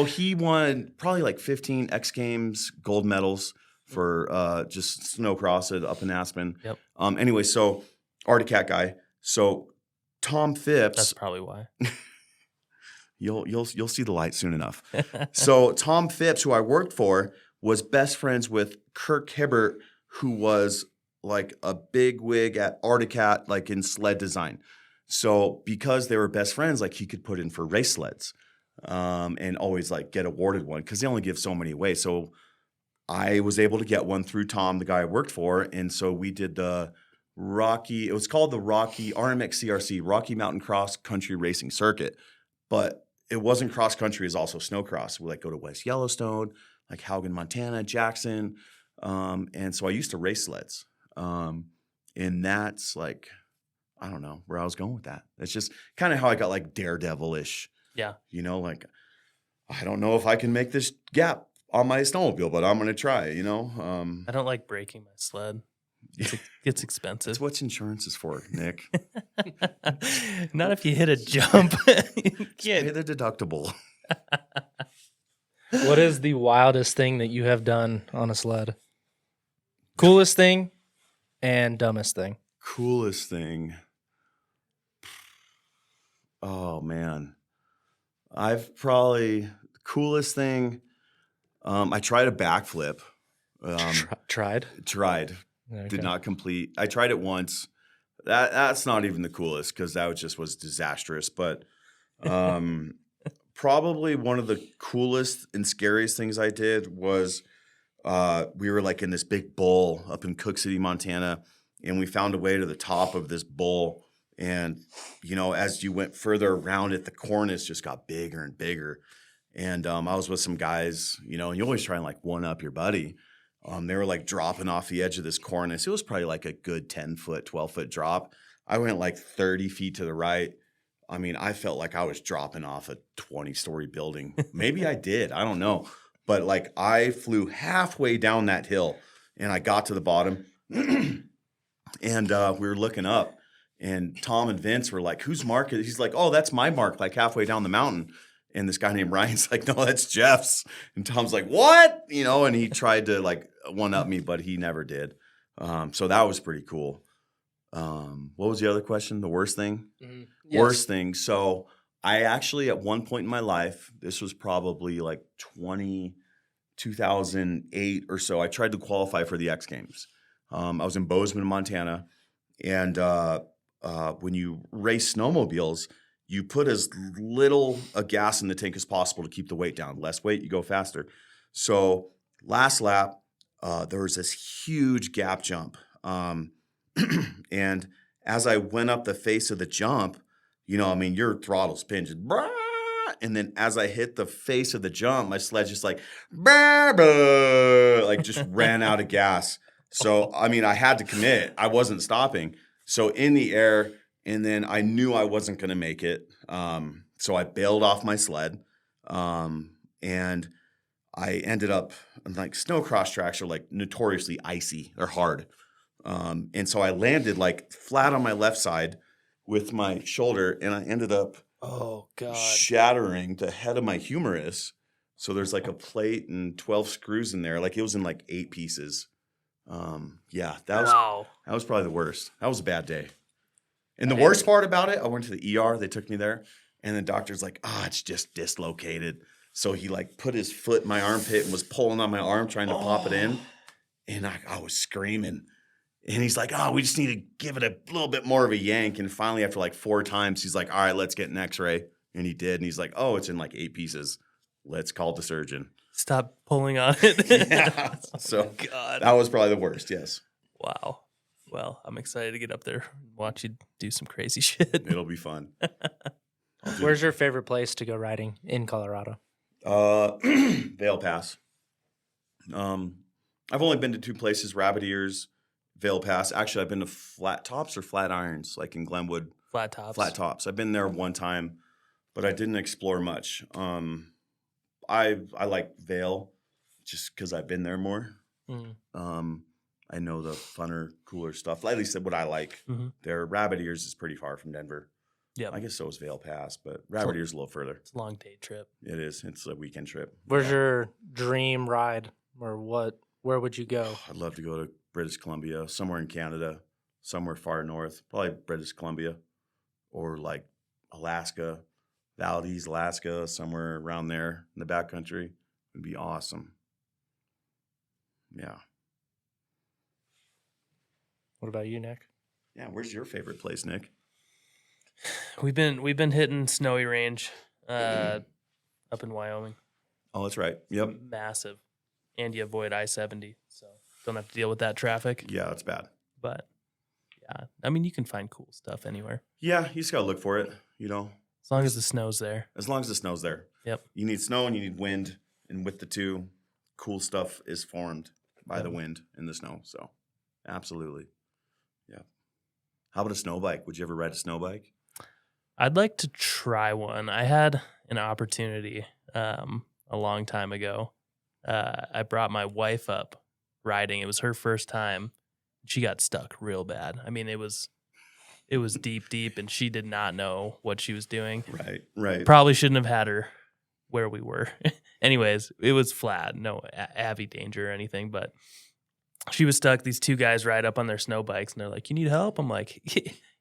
he won probably like 15 X Games gold medals for just snowcross up in Aspen. Yep. Anyway, so Arctic Cat guy. So Tom Phipps. That's probably why. You'll see the light soon enough. So Tom Phipps, who I worked for, was best friends with Kirk Hibbert, who was like a big wig at Arctic Cat, like in sled design. So because they were best friends, like he could put in for race sleds and always like get awarded one because they only give so many away. So I was able to get one through Tom, the guy I worked for. And so we did it was called the RMX CRC, Rocky Mountain Cross Country Racing Circuit. But it wasn't cross country, it was also snowcross. We like go to West Yellowstone, like Haugen, Montana, Jackson. And so I used to race sleds. And that's like, I don't know where I was going with that. That's just kind of how I got like daredevil-ish. Yeah. You know, like, I don't know if I can make this gap on my snowmobile, but I'm going to try, you know? I don't like breaking my sled. It's expensive. That's what insurance is for, Nick. Not if you hit a jump. Pay the deductible. What is the wildest thing that you have done on a sled? Coolest thing and dumbest thing. Coolest thing. Oh, man. Coolest thing. I tried a backflip. Tried? Tried. Okay. Did not complete. I tried it once. That's not even the coolest because that was disastrous. But probably one of the coolest and scariest things I did was we were like in this big bowl up in Cook City, Montana, and we found a way to the top of this bowl. And, as you went further around it, the cornice just got bigger and bigger. And I was with some guys, and you always try and like one up your buddy. They were like dropping off the edge of this cornice. It was probably like a good 10-foot, 12-foot drop. I went like 30 feet to the right. I mean, I felt like I was dropping off a 20-story building. Maybe I did. I don't know. But like I flew halfway down that hill and I got to the bottom and we were looking up and Tom and Vince were like, whose mark is it? He's like, oh, that's my mark, like halfway down the mountain. And this guy named Ryan's like, no, that's Jeff's. And Tom's like, what? And he tried to like one up me, but he never did. So that was pretty cool. What was the other question? The worst thing? Mm-hmm. Yes. Worst thing. So I actually, at one point in my life, this was probably like 2008 or so, I tried to qualify for the X Games. I was in Bozeman, Montana. And when you race snowmobiles, you put as little gas in the tank as possible to keep the weight down. Less weight, you go faster. So last lap, there was this huge gap jump. And as I went up the face of the jump, your throttle spin just, and then as I hit the face of the jump, my sled just like, like just ran out of gas. So, I had to commit. I wasn't stopping. So in the air, and then I knew I wasn't going to make it. So I bailed off my sled. And I ended up, like, snow cross tracks are like notoriously icy or hard. And so I landed like flat on my left side with my shoulder, and I ended up shattering the head of my humerus. So there's like a plate and 12 screws in there. Like it was in like 8 pieces. That was probably the worst. That was a bad day. And the worst part about it, I went to the ER. They took me there, and the doctor's like, it's just dislocated. So he like put his foot in my armpit and was pulling on my arm trying to pop it in. And I was screaming. And he's like, we just need to give it a little bit more of a yank. And finally, after like 4 times, he's like, all right, let's get an x-ray. And he did. And he's like, it's in like 8 pieces. Let's call the surgeon. Stop pulling on it. Yeah. So God. That was probably the worst, yes. Wow. Well, I'm excited to get up there and watch you do some crazy shit. It'll be fun. Where's your favorite place to go riding in Colorado? Vail Pass. I've only been to 2 places, Rabbit Ears, Vail Pass. Actually, I've been to Flat Tops or Flat Irons, like in Glenwood. Flat Tops. Flat Tops. I've been there one time, but I didn't explore much. I like Vail just because I've been there more. Mm. I know the funner, cooler stuff. At least what I like. Mm-hmm. Their Rabbit Ears is pretty far from Denver. Yeah, I guess so is Vail Pass, but Rabbit Ears a little further. It's a long day trip. It is. It's a weekend trip. Where's your dream ride, or where would you go? I'd love to go to British Columbia, somewhere in Canada, somewhere far north, probably British Columbia, or like Alaska, Valdez, Alaska, somewhere around there in the backcountry. It'd be awesome. Yeah. What about you, Nick? Yeah, where's your favorite place, Nick? We've been hitting snowy range up in Wyoming. Oh, that's right. Yep. Massive. And you avoid I-70, so don't have to deal with that traffic. Yeah, that's bad. But yeah, you can find cool stuff anywhere. Yeah, you just gotta look for it, As long as the snow's there. As long as the snow's there. Yep. You need snow and you need wind, and with the two, cool stuff is formed by the wind and the snow. So, absolutely. Yeah. How about a snow bike? Would you ever ride a snow bike? I'd like to try one. I had an opportunity a long time ago. I brought my wife up riding. It was her first time. She got stuck real bad. It was deep, and she did not know what she was doing. Right. Probably shouldn't have had her where we were. Anyways, it was flat, no avy danger or anything, but she was stuck. These 2 guys ride up on their snow bikes, and they're like, "You need help?" I'm like,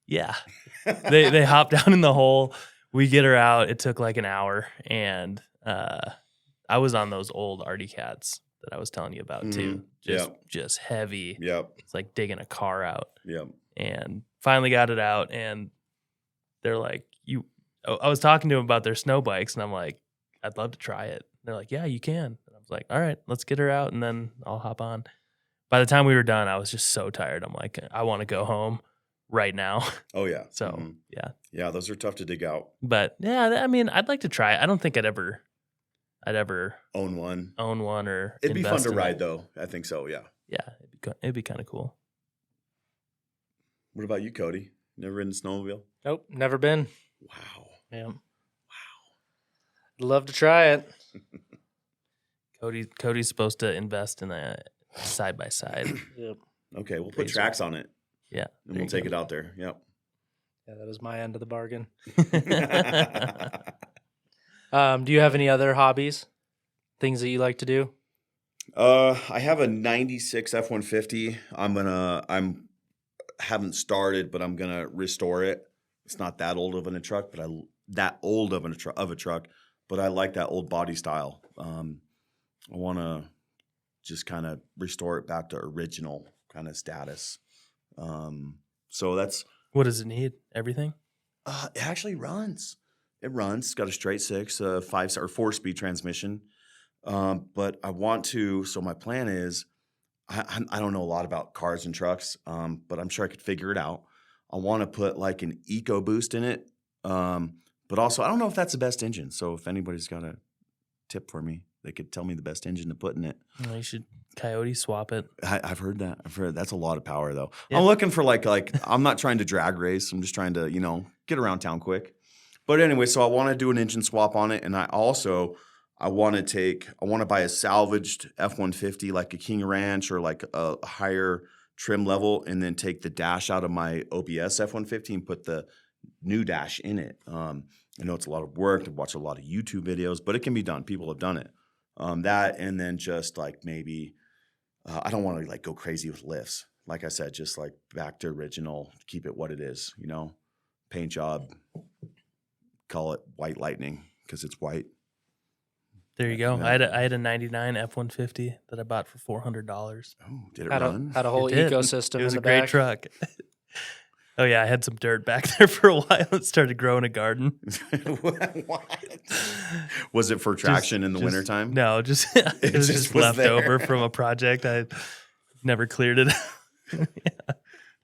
"Yeah." They hop down in the hole. We get her out. It took like an hour, and I was on those old Artie Cats that I was telling you about too. Just heavy. Yep. It's like digging a car out. Yep. And finally got it out, and they're like, I was talking to them about their snow bikes, and I'm like, I'd love to try it. They're like, yeah, you can. And I was like, all right, let's get her out, and then I'll hop on. By the time we were done, I was just so tired. I'm like, I want to go home right now. Oh yeah. So Mhm. yeah, Yeah, those are tough to dig out. but yeah, I mean, I'd like to try it. I don't think I'd ever Own one. own one or It'd be fun invest to in ride it. though. I think so. Yeah. Yeah, it'd be kind of cool. What about you, Cody? Never ridden a snowmobile? Nope, never been. Wow. Yeah. Wow. Love to try it. Cody's supposed to invest in a side by side. Yep. Okay, we'll put Razor. tracks on it Yeah, and we'll take it out there. Yep. Yeah, that was my end of the bargain. it. Do you have any other hobbies? Things that you like to do? I have a 96 F-150. Haven't started, but I'm gonna restore it. It's not that old of a truck, but a truck, but I like that old body style. I want to just kind of restore it back to original kind of status. So that's What does it need? Everything? it actually runs. It runs. It's got a straight six, 5 or 4-speed transmission. But I want to. So my plan is, I don't know a lot about cars and trucks, but I'm sure I could figure it out. I want to put like an EcoBoost in it, but also I don't know if that's the best engine. So if anybody's got a tip for me, they could tell me the best engine to put in it. Well, you should Coyote swap it. I've heard that. I've heard that's a lot of power though. Yeah. I'm looking for like I'm not trying to drag race. I'm just trying to get around town quick. But anyway, so I want to do an engine swap on it, and I want to buy a salvaged F-150 like a King Ranch or like a higher trim level, and then take the dash out of my OBS F-150 and put the new dash in it. I know it's a lot of work to watch a lot of YouTube videos, but it can be done. People have done it. That, and then just like maybe I don't want to like go crazy with lifts. Like I said, just like back to original, keep it what it is. Paint job, call it white lightning because it's white. There you go. Yeah. I had a 99 F-150 that I bought for $400. Oh, did it Had run? a whole It did. ecosystem It was in a the great back. truck. Oh yeah, I had some dirt back there for a while. It started growing a garden. What? Was it for traction in the wintertime? No, just it was just just was left there. over from a project. I never cleared it.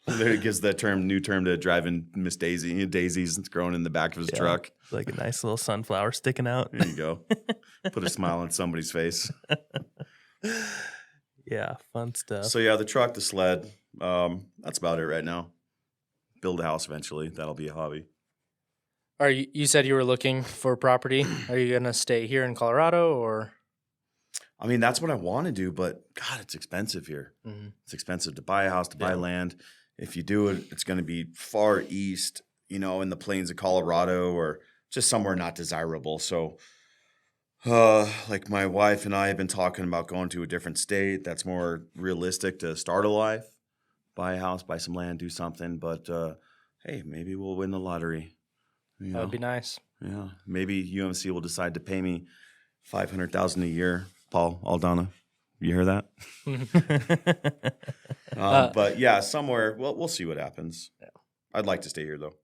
There it gives that new term to driving Miss Daisy. Daisy's growing in the back of his Yeah. truck. It's like a nice little sunflower sticking out. There you go. Put a smile on somebody's face. Yeah, fun stuff. So yeah, the truck, the sled. That's about it right now. Build a house eventually. That'll be a hobby. You said you were looking for property. Are you going to stay here in Colorado or? I mean, that's what I want to do, but God, it's expensive here. Mhm. It's expensive to buy a house, to buy Yeah. land. If you do it, it's going to be far east, in the plains of Colorado or just somewhere not desirable. So, like my wife and I have been talking about going to a different state that's more realistic to start a life, buy a house, buy some land, do something. But hey, maybe we'll win the lottery. That would be nice. Yeah, maybe UMC will decide to pay me $500,000 a year. Paul Aldana, you hear that? But yeah, somewhere. Well, we'll see what happens. Yeah. I'd like to stay here though.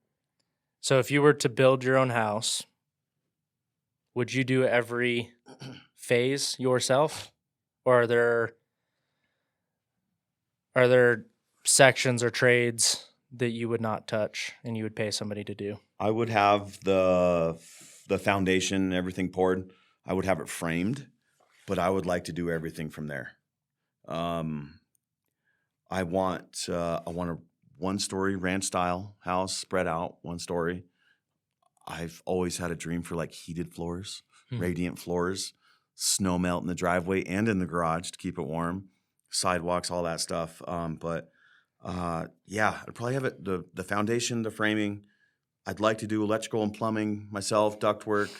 So if you were to build your own house, would you do every phase yourself? Or are there sections or trades that you would not touch and you would pay somebody to do? I would have the foundation, everything poured. I would have it framed, but I would like to do everything from there. I want a 1-story ranch style house, spread out 1 story. I've always had a dream for like heated floors, radiant floors, snow melt in the driveway and in the garage to keep it warm, sidewalks, all that stuff. Yeah, I'd probably have it the foundation, the framing. I'd like to do electrical and plumbing myself, ductwork.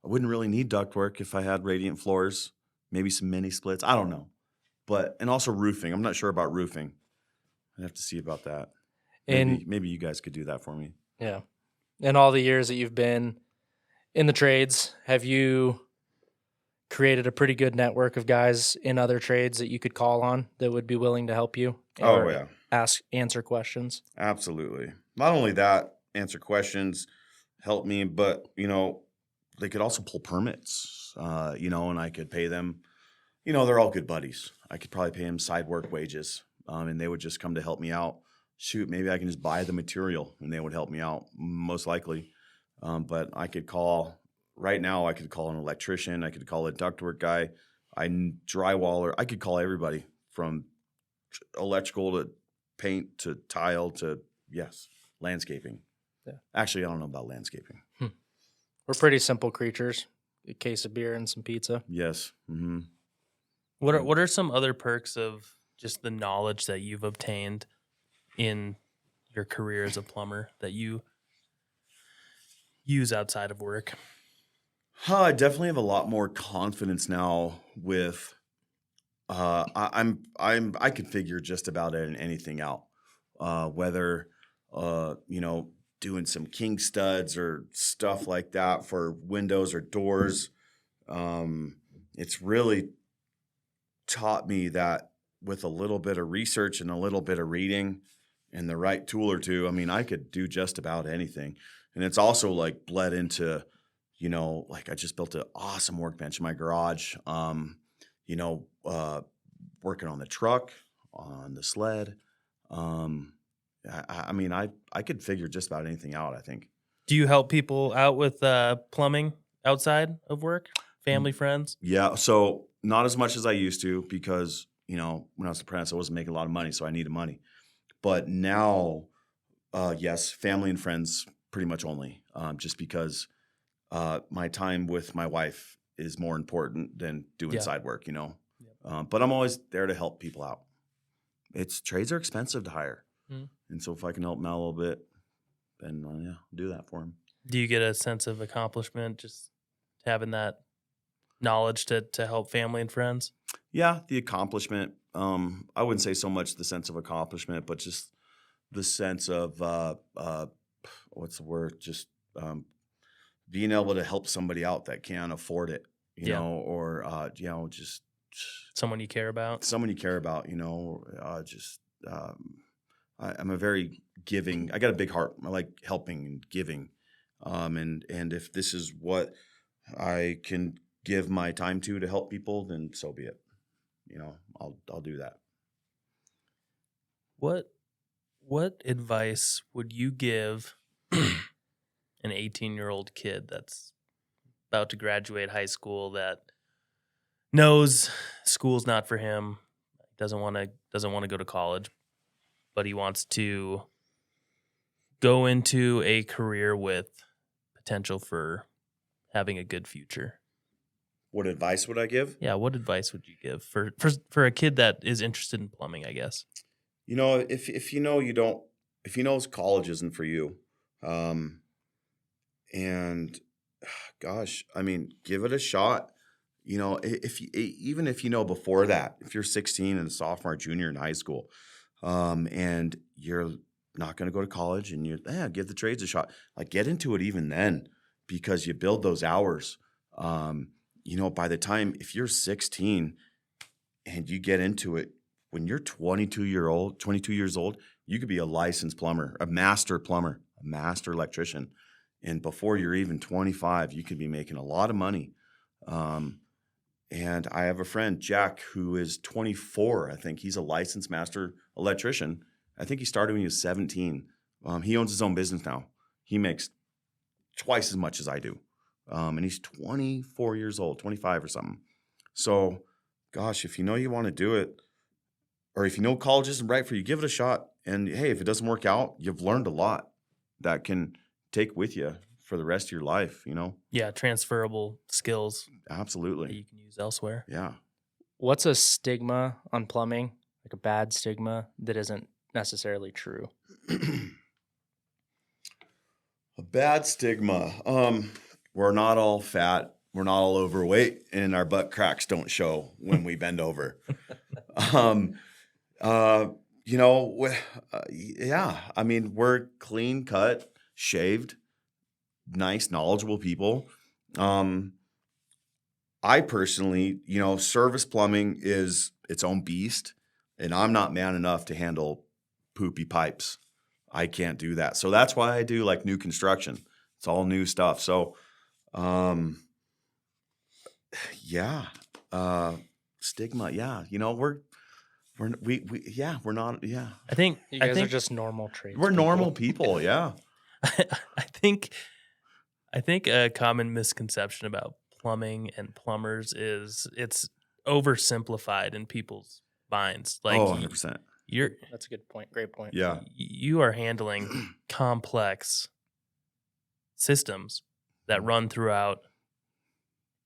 I wouldn't really need ductwork if I had radiant floors, maybe some mini splits. I don't know. And also roofing. I'm not sure about roofing. I'd have to see about that. Maybe you guys could do that for me. Yeah. In all the years that you've been in the trades, have you created a pretty good network of guys in other trades that you could call on that would be willing to help you Oh or yeah, answer questions. absolutely. Not only that, answer questions, help me, but they could also pull permits. And I could pay them. They're all good buddies. I could probably pay them side work wages, and they would just come to help me out. Shoot, maybe I can just buy the material, and they would help me out, most likely. But I could call right now. I could call an electrician. I could call a ductwork guy. Drywaller. I could call everybody from electrical to paint to tile to landscaping. Yeah. Actually, I don't know about landscaping. We're pretty simple creatures. A case of beer and some pizza. Yes. Mm-hmm. What are some other perks of just the knowledge that you've obtained in your career as a plumber that you use outside of work? I definitely have a lot more confidence now with I can figure just about anything out. Whether doing some king studs or stuff like that for windows or doors. It's really taught me that with a little bit of research and a little bit of reading and the right tool or two, I could do just about anything. And it's also like bled into, like I just built an awesome workbench in my garage. Working on the truck, on the sled. I could figure just about anything out, I think. Do you help people out with plumbing outside of work? Family, friends? Yeah. So not as much as I used to because, when I was an apprentice, I wasn't making a lot of money. So I needed money. But now, yes, family and friends pretty much only, just because my time with my wife is more important than doing side work, But I'm always there to help people out. Trades are expensive to hire. And so if I can help them out a little bit, then I'll do that for them. Do you get a sense of accomplishment just having that knowledge to help family and friends? Yeah, the accomplishment. I wouldn't say so much the sense of accomplishment, but just the sense of what's the word? Just being able to help somebody out that can't afford it, or just someone you care about. Someone you care about, I'm a very giving. I got a big heart. I like helping and giving, and if this is what I can give my time to help people, then so be it. I'll do that. What advice would you give an 18-year-old kid that's about to graduate high school that knows school's not for him, doesn't want to go to college, but he wants to go into a career with potential for having a good future? What advice would I give? Yeah, what advice would you give for a kid that is interested in plumbing, I guess? If college isn't for you, and gosh, give it a shot. Even if before that, if you're 16 and a sophomore, junior in high school, and you're not going to go to college, and give the trades a shot. Like get into it even then, because you build those hours. By the time if you're 16 and you get into it, when you're 22 years old, you could be a licensed plumber, a master plumber, a master electrician. And before you're even 25, you could be making a lot of money. And I have a friend, Jack, who is 24. I think he's a licensed master electrician. I think he started when he was 17. He owns his own business now. He makes twice as much as I do. And he's 24 years old, 25 or something. So, gosh, if you want to do it, or if college isn't right for you, give it a shot. And hey, if it doesn't work out, you've learned a lot that can take with you for the rest of your life, Yeah, transferable skills. Absolutely. That you can use elsewhere. Yeah. What's a stigma on plumbing, like a bad stigma that isn't necessarily true? A bad stigma. We're not all fat. We're not all overweight, and our butt cracks don't show when we bend over. We're clean cut, shaved, nice, knowledgeable people. I personally, service plumbing is its own beast, and I'm not man enough to handle poopy pipes. I can't do that. So that's why I do like new construction. It's all new stuff. So, yeah, stigma. Yeah, we're not. Yeah, I think You I guys are think just normal traits. we're normal people. Yeah. I think a common misconception about plumbing and plumbers is it's oversimplified in people's minds. Like Oh, 100%. you're That's a good point. Great point. Yeah. you are handling complex systems that run throughout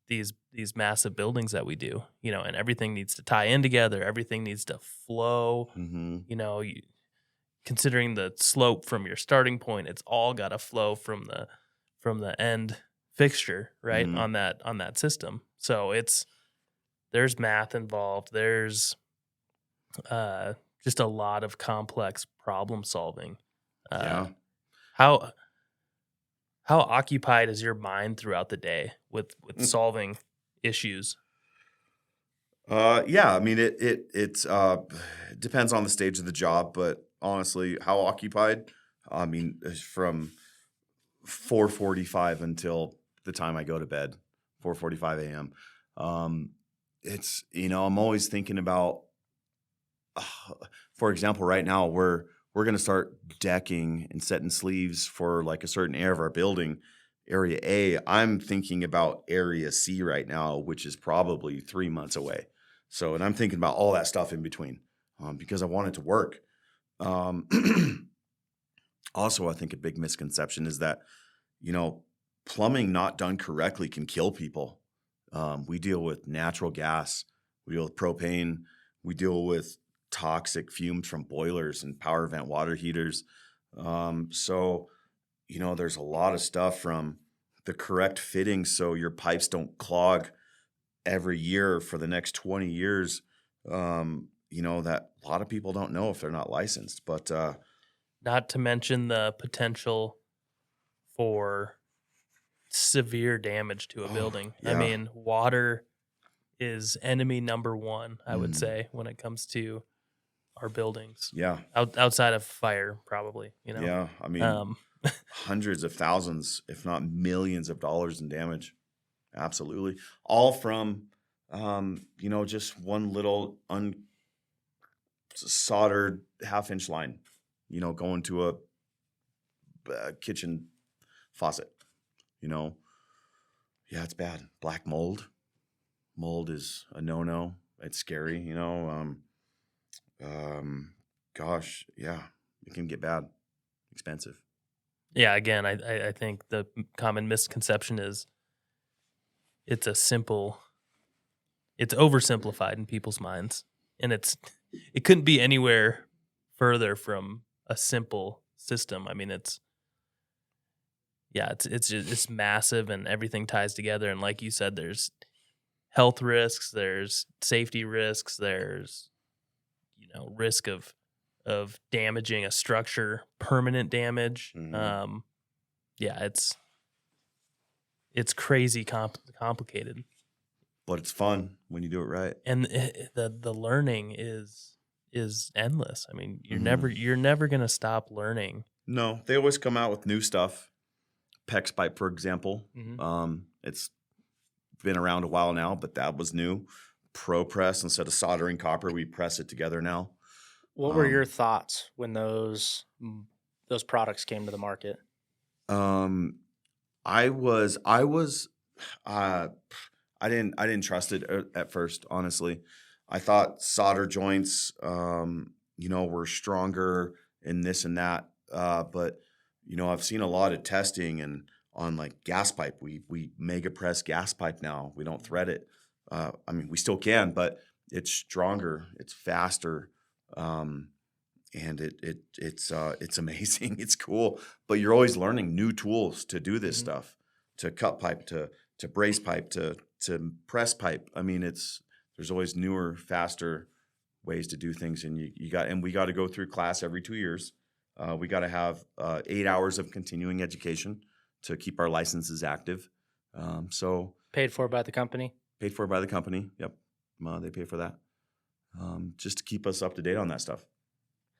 these massive buildings that we do, and everything needs to tie in together. Everything needs to flow. Mm-hmm. Considering the slope from your starting point, it's all got to flow from the end fixture, right? Mhm. On that system. So there's math involved. There's just a lot of complex problem solving. Yeah. How occupied is your mind throughout the day with solving issues? Yeah. I mean, it depends on the stage of the job, but honestly, how occupied? I mean, from 4:45 until the time I go to bed, 4:45 a.m. It's I'm always thinking about. For example, right now we're going to start decking and setting sleeves for like a certain area of our building, area A. I'm thinking about area C right now, which is probably 3 months away. So, and I'm thinking about all that stuff in between because I want it to work. Also, I think a big misconception is that, plumbing not done correctly can kill people. We deal with natural gas, we deal with propane, we deal with toxic fumes from boilers and power vent water heaters. So, there's a lot of stuff from the correct fitting so your pipes don't clog every year for the next 20 years. That a lot of people don't know if they're not licensed, but Not to mention the potential for severe damage to a Oh, building. I yeah. mean, water is enemy number one, I would Mm. say, when it comes to our buildings. yeah, Outside of fire, probably. yeah. I mean, Um, hundreds of thousands, if not millions of dollars in damage. Absolutely. All from, just one little unsoldered half-inch line, going to a kitchen faucet, Yeah, it's bad. Black mold. Mold is a no-no. It's scary, gosh, yeah, it can get bad, expensive. yeah, again, I think the common misconception is it's oversimplified in people's minds, and it couldn't be anywhere further from a simple system. I mean, it's massive, and everything ties together. And like you said, there's health risks, there's safety risks, there's risk of damaging a structure, permanent damage. Mhm. Yeah, it's crazy complicated. But it's fun when you do it right. And the learning is endless. I mean, Mhm. you're never gonna stop learning. No, they always come out with new stuff. PEX pipe, for example. Mhm. It's been around a while now, but that was new. Pro press, instead of soldering copper, we press it together now. What were your Um, thoughts when those products came to the market? I didn't trust it at first, honestly. I thought solder joints, were stronger in this and that. But I've seen a lot of testing and on like gas pipe. We mega press gas pipe now. We don't thread it. I mean, we still can, but it's stronger. It's faster. And it's amazing. It's cool. But you're always learning new tools to do this Mhm. stuff, to cut pipe, to brace pipe, to press pipe. I mean, there's always newer, faster ways to do things, and we got to go through class every 2 years. We got to have 8 hours of continuing education to keep our licenses active. So Paid for by the company? paid for by the company. Yep, they pay for that, just to keep us up to date on that stuff.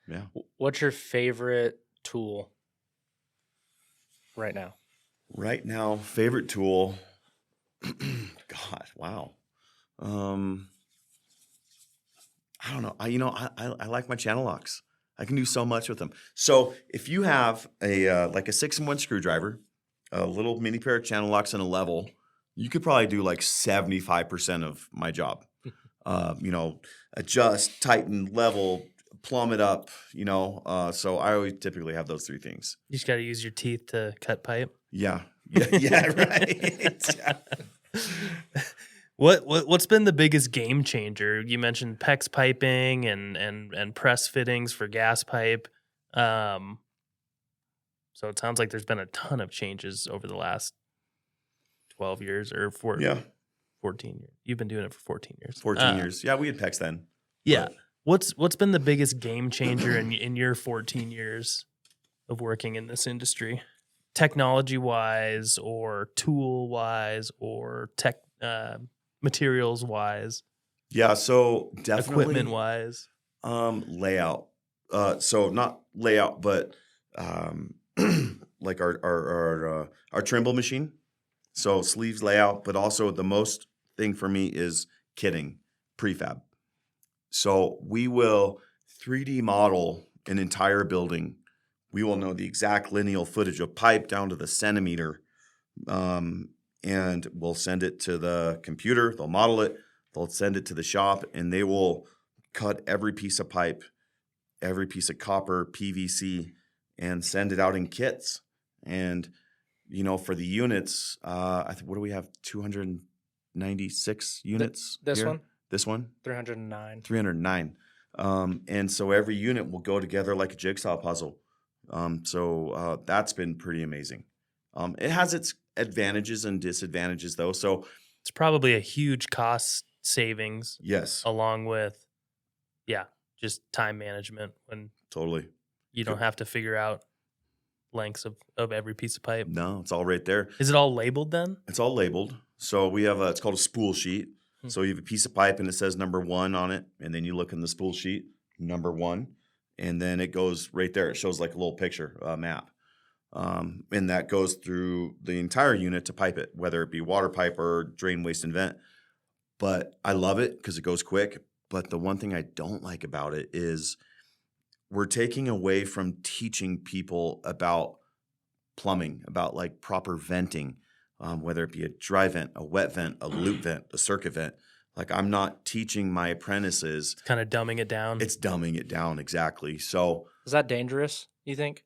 Yeah. What's your favorite tool right now? Right now, favorite tool. God, wow. I don't know. I like my channel locks. I can do so much with them. So if you have a like a 6-in-1 screwdriver, a little mini pair of channel locks, and a level, you could probably do like 75% of my job. Adjust, tighten, level, plumb it up. So I always typically have those 3 things. You just got to use your teeth to cut pipe. Yeah, right. Yeah. What's been the biggest game changer? You mentioned PEX piping and press fittings for gas pipe. So it sounds like there's been a ton of changes over the last 12 years or 14 years. You've been doing it for 14 years. 14 years. Yeah, we had PEX then. Yeah. What's been the biggest game changer in your 14 years of working in this industry? Technology wise or tool wise or materials wise? Yeah, so definitely equipment wise. Layout. So not layout, but like our Trimble machine. So sleeves layout, but also the most thing for me is kitting, prefab. So we will 3D model an entire building. We will know the exact lineal footage of pipe down to the centimeter, and we'll send it to the computer. They'll model it. They'll send it to the shop, and they will cut every piece of pipe, every piece of copper, PVC, and send it out in kits. And, for the units, what do we have? 296 units. This here? one? This one? 309. 309. And so every unit will go together like a jigsaw puzzle. So that's been pretty amazing. It has its advantages and disadvantages, though. So it's probably a huge cost savings. Yes. Along with, just time management when Totally. you don't have to figure out lengths of every piece of pipe. No, it's all right there. Is it all labeled then? It's all labeled. So we have it's called a spool sheet. So you have a piece of pipe and it says number 1 on it. And then you look in the spool sheet, number 1. And then it goes right there. It shows like a little picture, map. And that goes through the entire unit to pipe it, whether it be water pipe or drain, waste, and vent. But I love it because it goes quick. But the one thing I don't like about it is we're taking away from teaching people about plumbing, about like proper venting, whether it be a dry vent, a wet vent, a loop vent, a circuit vent. Like I'm not teaching my apprentices. It's kind of dumbing it down. It's dumbing it down, exactly. So is that dangerous, you think,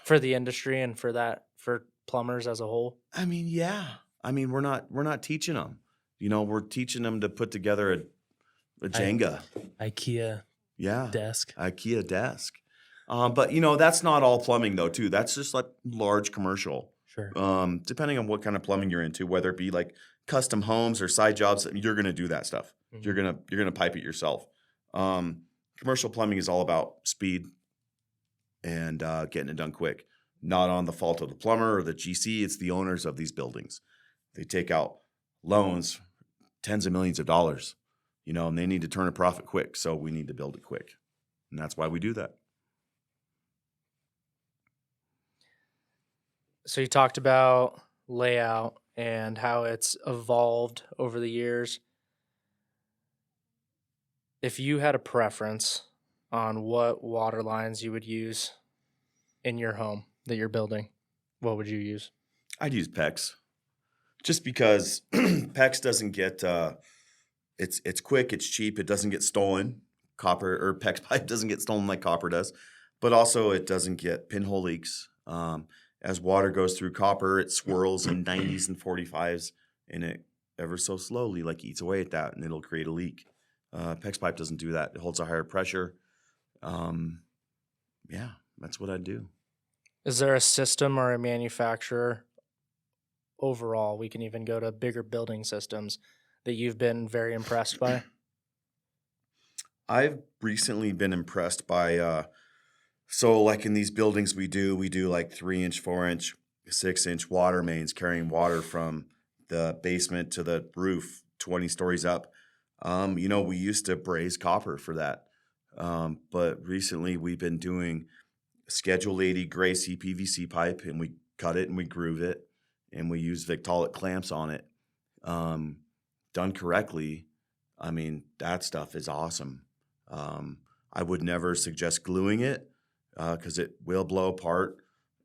for the industry and for plumbers as a whole? I mean, yeah. I mean, we're not teaching them. We're teaching them to put together a Jenga. IKEA desk. IKEA desk. But that's not all plumbing though, too. That's just like large commercial. Sure. Depending on what kind of plumbing you're into, whether it be like custom homes or side jobs, you're going to do that stuff. Mm-hmm. You're going to pipe it yourself. Commercial plumbing is all about speed and getting it done quick. Not on the fault of the plumber or the GC. It's the owners of these buildings. They take out loans, tens of millions of dollars, and they need to turn a profit quick. So we need to build it quick. And that's why we do that. So you talked about layout and how it's evolved over the years. If you had a preference on what water lines you would use in your home that you're building, what would you use? I'd use PEX. Just because PEX doesn't get it's quick, it's cheap, it doesn't get stolen. Copper or PEX pipe doesn't get stolen like copper does, but also it doesn't get pinhole leaks. As water goes through copper, it swirls in 90s and 45s, and it ever so slowly like eats away at that, and it'll create a leak. PEX pipe doesn't do that. It holds a higher pressure. Yeah, that's what I'd do. Is there a system or a manufacturer overall, we can even go to bigger building systems, that you've been very impressed by? I've recently been impressed by, so like in these buildings we do like 3-inch, 4-inch, 6-inch water mains carrying water from the basement to the roof 20 stories up. We used to braze copper for that. But recently we've been doing Schedule 80 gray CPVC pipe, and we cut it and we groove it, and we use Victaulic clamps on it. Done correctly, I mean, that stuff is awesome. I would never suggest gluing it because it will blow apart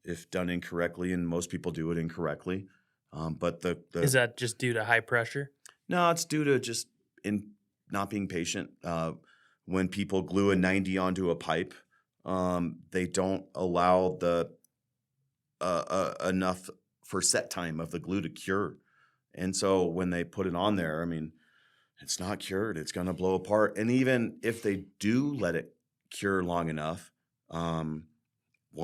if done incorrectly, and most people do it incorrectly. But Is that just due to high pressure? No, it's due to just in not being patient. When people glue a 90 onto a pipe, they don't allow the enough for set time of the glue to cure. And so when they put it on there, I mean, it's not cured. It's going to blow apart. And even if they do let it cure long enough, one,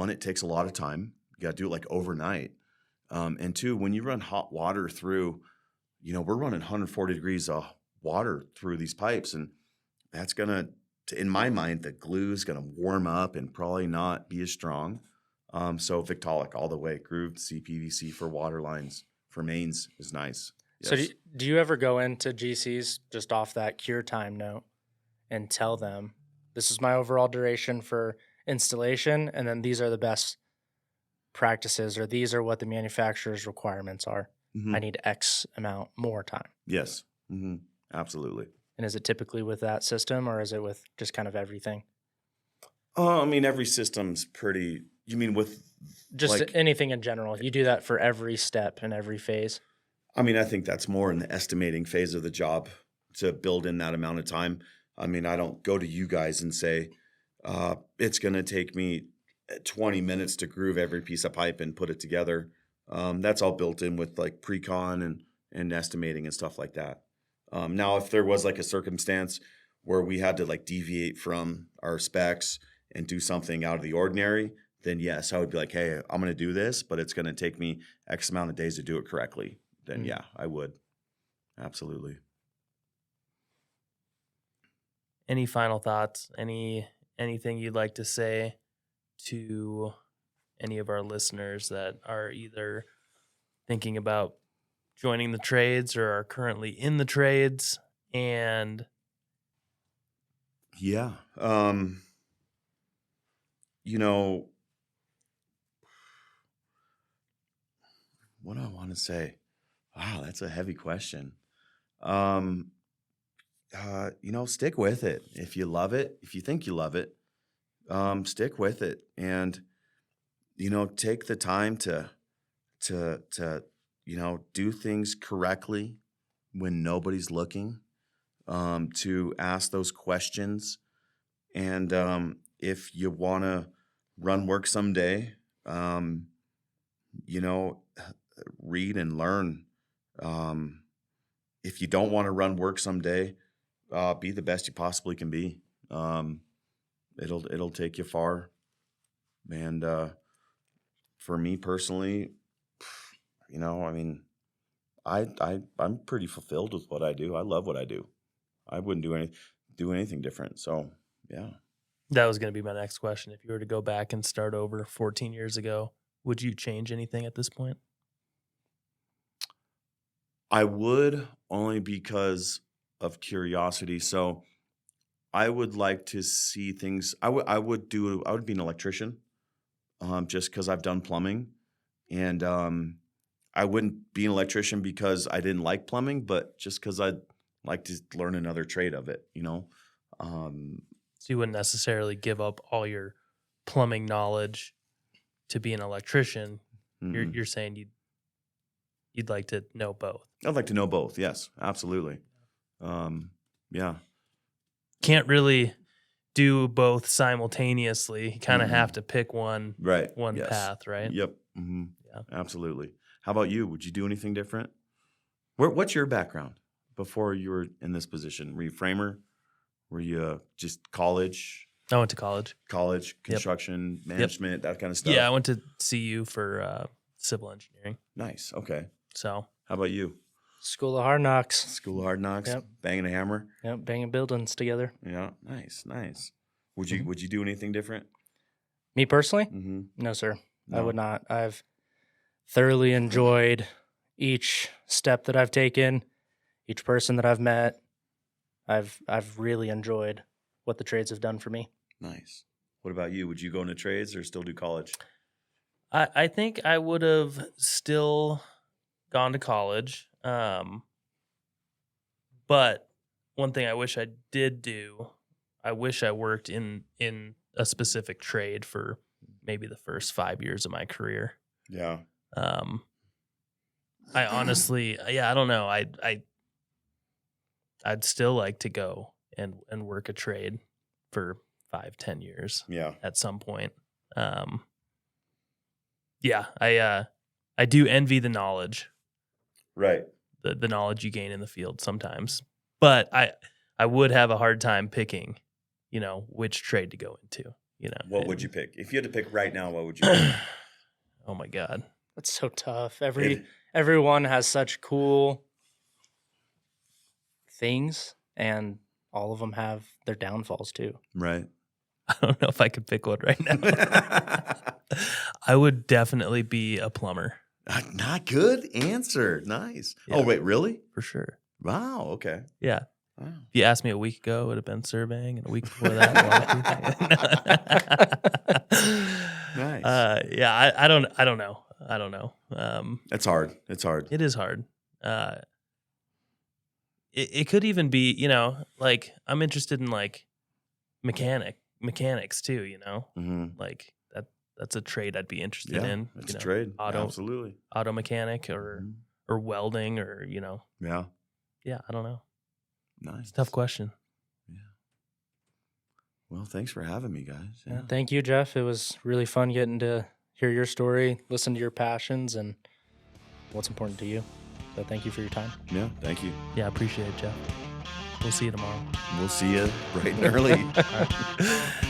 it takes a lot of time. You got to do it like overnight. And two, when you run hot water through, we're running 140 degrees of water through these pipes, and that's going to, in my mind, the glue is going to warm up and probably not be as strong. So Victaulic all the way, grooved CPVC for water lines, for mains is nice. Yes. So do you ever go into GCs just off that cure time note and tell them, this is my overall duration for installation, and then these are the best practices, or these are what the manufacturer's requirements are? Mhm. I need X amount more time. Yes. Mm-hmm. Absolutely. And is it typically with that system, or is it with just kind of everything? I mean, every system's pretty. You mean with Just like? anything in general. You do that for every step and every phase. I mean, I think that's more in the estimating phase of the job to build in that amount of time. I mean, I don't go to you guys and say it's going to take me 20 minutes to groove every piece of pipe and put it together. That's all built in with like pre-con and estimating and stuff like that. Now, if there was like a circumstance where we had to like deviate from our specs and do something out of the ordinary, then yes, I would be like, hey, I'm going to do this, but it's going to take me X amount of days to do it correctly. Then yeah, I would. Absolutely. Any final thoughts? Anything you'd like to say to any of our listeners that are either thinking about joining the trades or are currently in the trades? And Yeah. What do I want to say? Wow, that's a heavy question. Stick with it. If you love it, if you think you love it, stick with it, and take the time to do things correctly when nobody's looking, to ask those questions, and if you want to run work someday, read and learn. If you don't want to run work someday, be the best you possibly can be. It'll take you far. And for me personally, I'm pretty fulfilled with what I do. I love what I do. I wouldn't do anything different. So yeah. that was going to be my next question. If you were to go back and start over 14 years ago, would you change anything at this point? I would, only because of curiosity. So I would like to see things. I would be an electrician, just because I've done plumbing, and I wouldn't be an electrician because I didn't like plumbing, but just because I'd like to learn another trade of it. So you wouldn't necessarily give up all your plumbing knowledge to be an electrician. Mm-mm. You're saying you'd like to know both. I'd like to know both. Yes, absolutely. Yeah. Can't really do both simultaneously. You kind of have to pick one Right. one Yes. path, right? Yep. Mm-hmm. Yeah. Absolutely. How about you? Would you do anything different? What's your background before you were in this position? Were you framer? Were you just college, I went to college. construction, management, that kind of stuff? Yeah, I went to CU for civil engineering. Nice. Okay. So How about you? School of Hard Knocks. School of Hard Knocks, Yep. banging a hammer. Yep, banging buildings together. Yeah. Nice. Would you do anything different? Me personally? Mm-hmm. No, sir. I No. would not. I've thoroughly enjoyed each step that I've taken, each person that I've met, I've really enjoyed what the trades have done for me. Nice. What about you? Would you go into trades or still do college? I think I would have still gone to college. But one thing I wish I did do, I wish I worked in a specific trade for maybe the first 5 years of my career. Yeah. I honestly, I don't know. I'd still like to go and work a trade for 5-10 years. Yeah. At some point. I do envy the knowledge, Right. the knowledge you gain in the field sometimes, but I would have a hard time picking, which trade to go into. What would you pick? If you had to pick right now, what would you pick? Oh my God. That's so tough. Everyone has such cool things, and all of them have their downfalls too. Right. I don't know if I could pick one right now. I would definitely be a plumber. Not good answer. Nice. Yeah. Oh, wait, really? For sure. Wow. Okay. Yeah. Wow. If you asked me a week ago, it would have been surveying, and a week before that, Nice. I don't know. It's hard. It's hard. It is hard. It could even be, like I'm interested in like mechanics too, Mm-hmm. like that's a trade I'd be interested Yeah, in. it's a trade. Auto Absolutely. mechanic or welding or, Yeah. I don't know. Nice. It's a tough question. Yeah. Well, thanks for having me, guys. Yeah. Thank you, Jeff. It was really fun getting to hear your story, listen to your passions, and what's important to you. So thank you for your time. Yeah. Thank you. Yeah, I appreciate it, Jeff. We'll see you tomorrow. We'll see you bright and early. All right.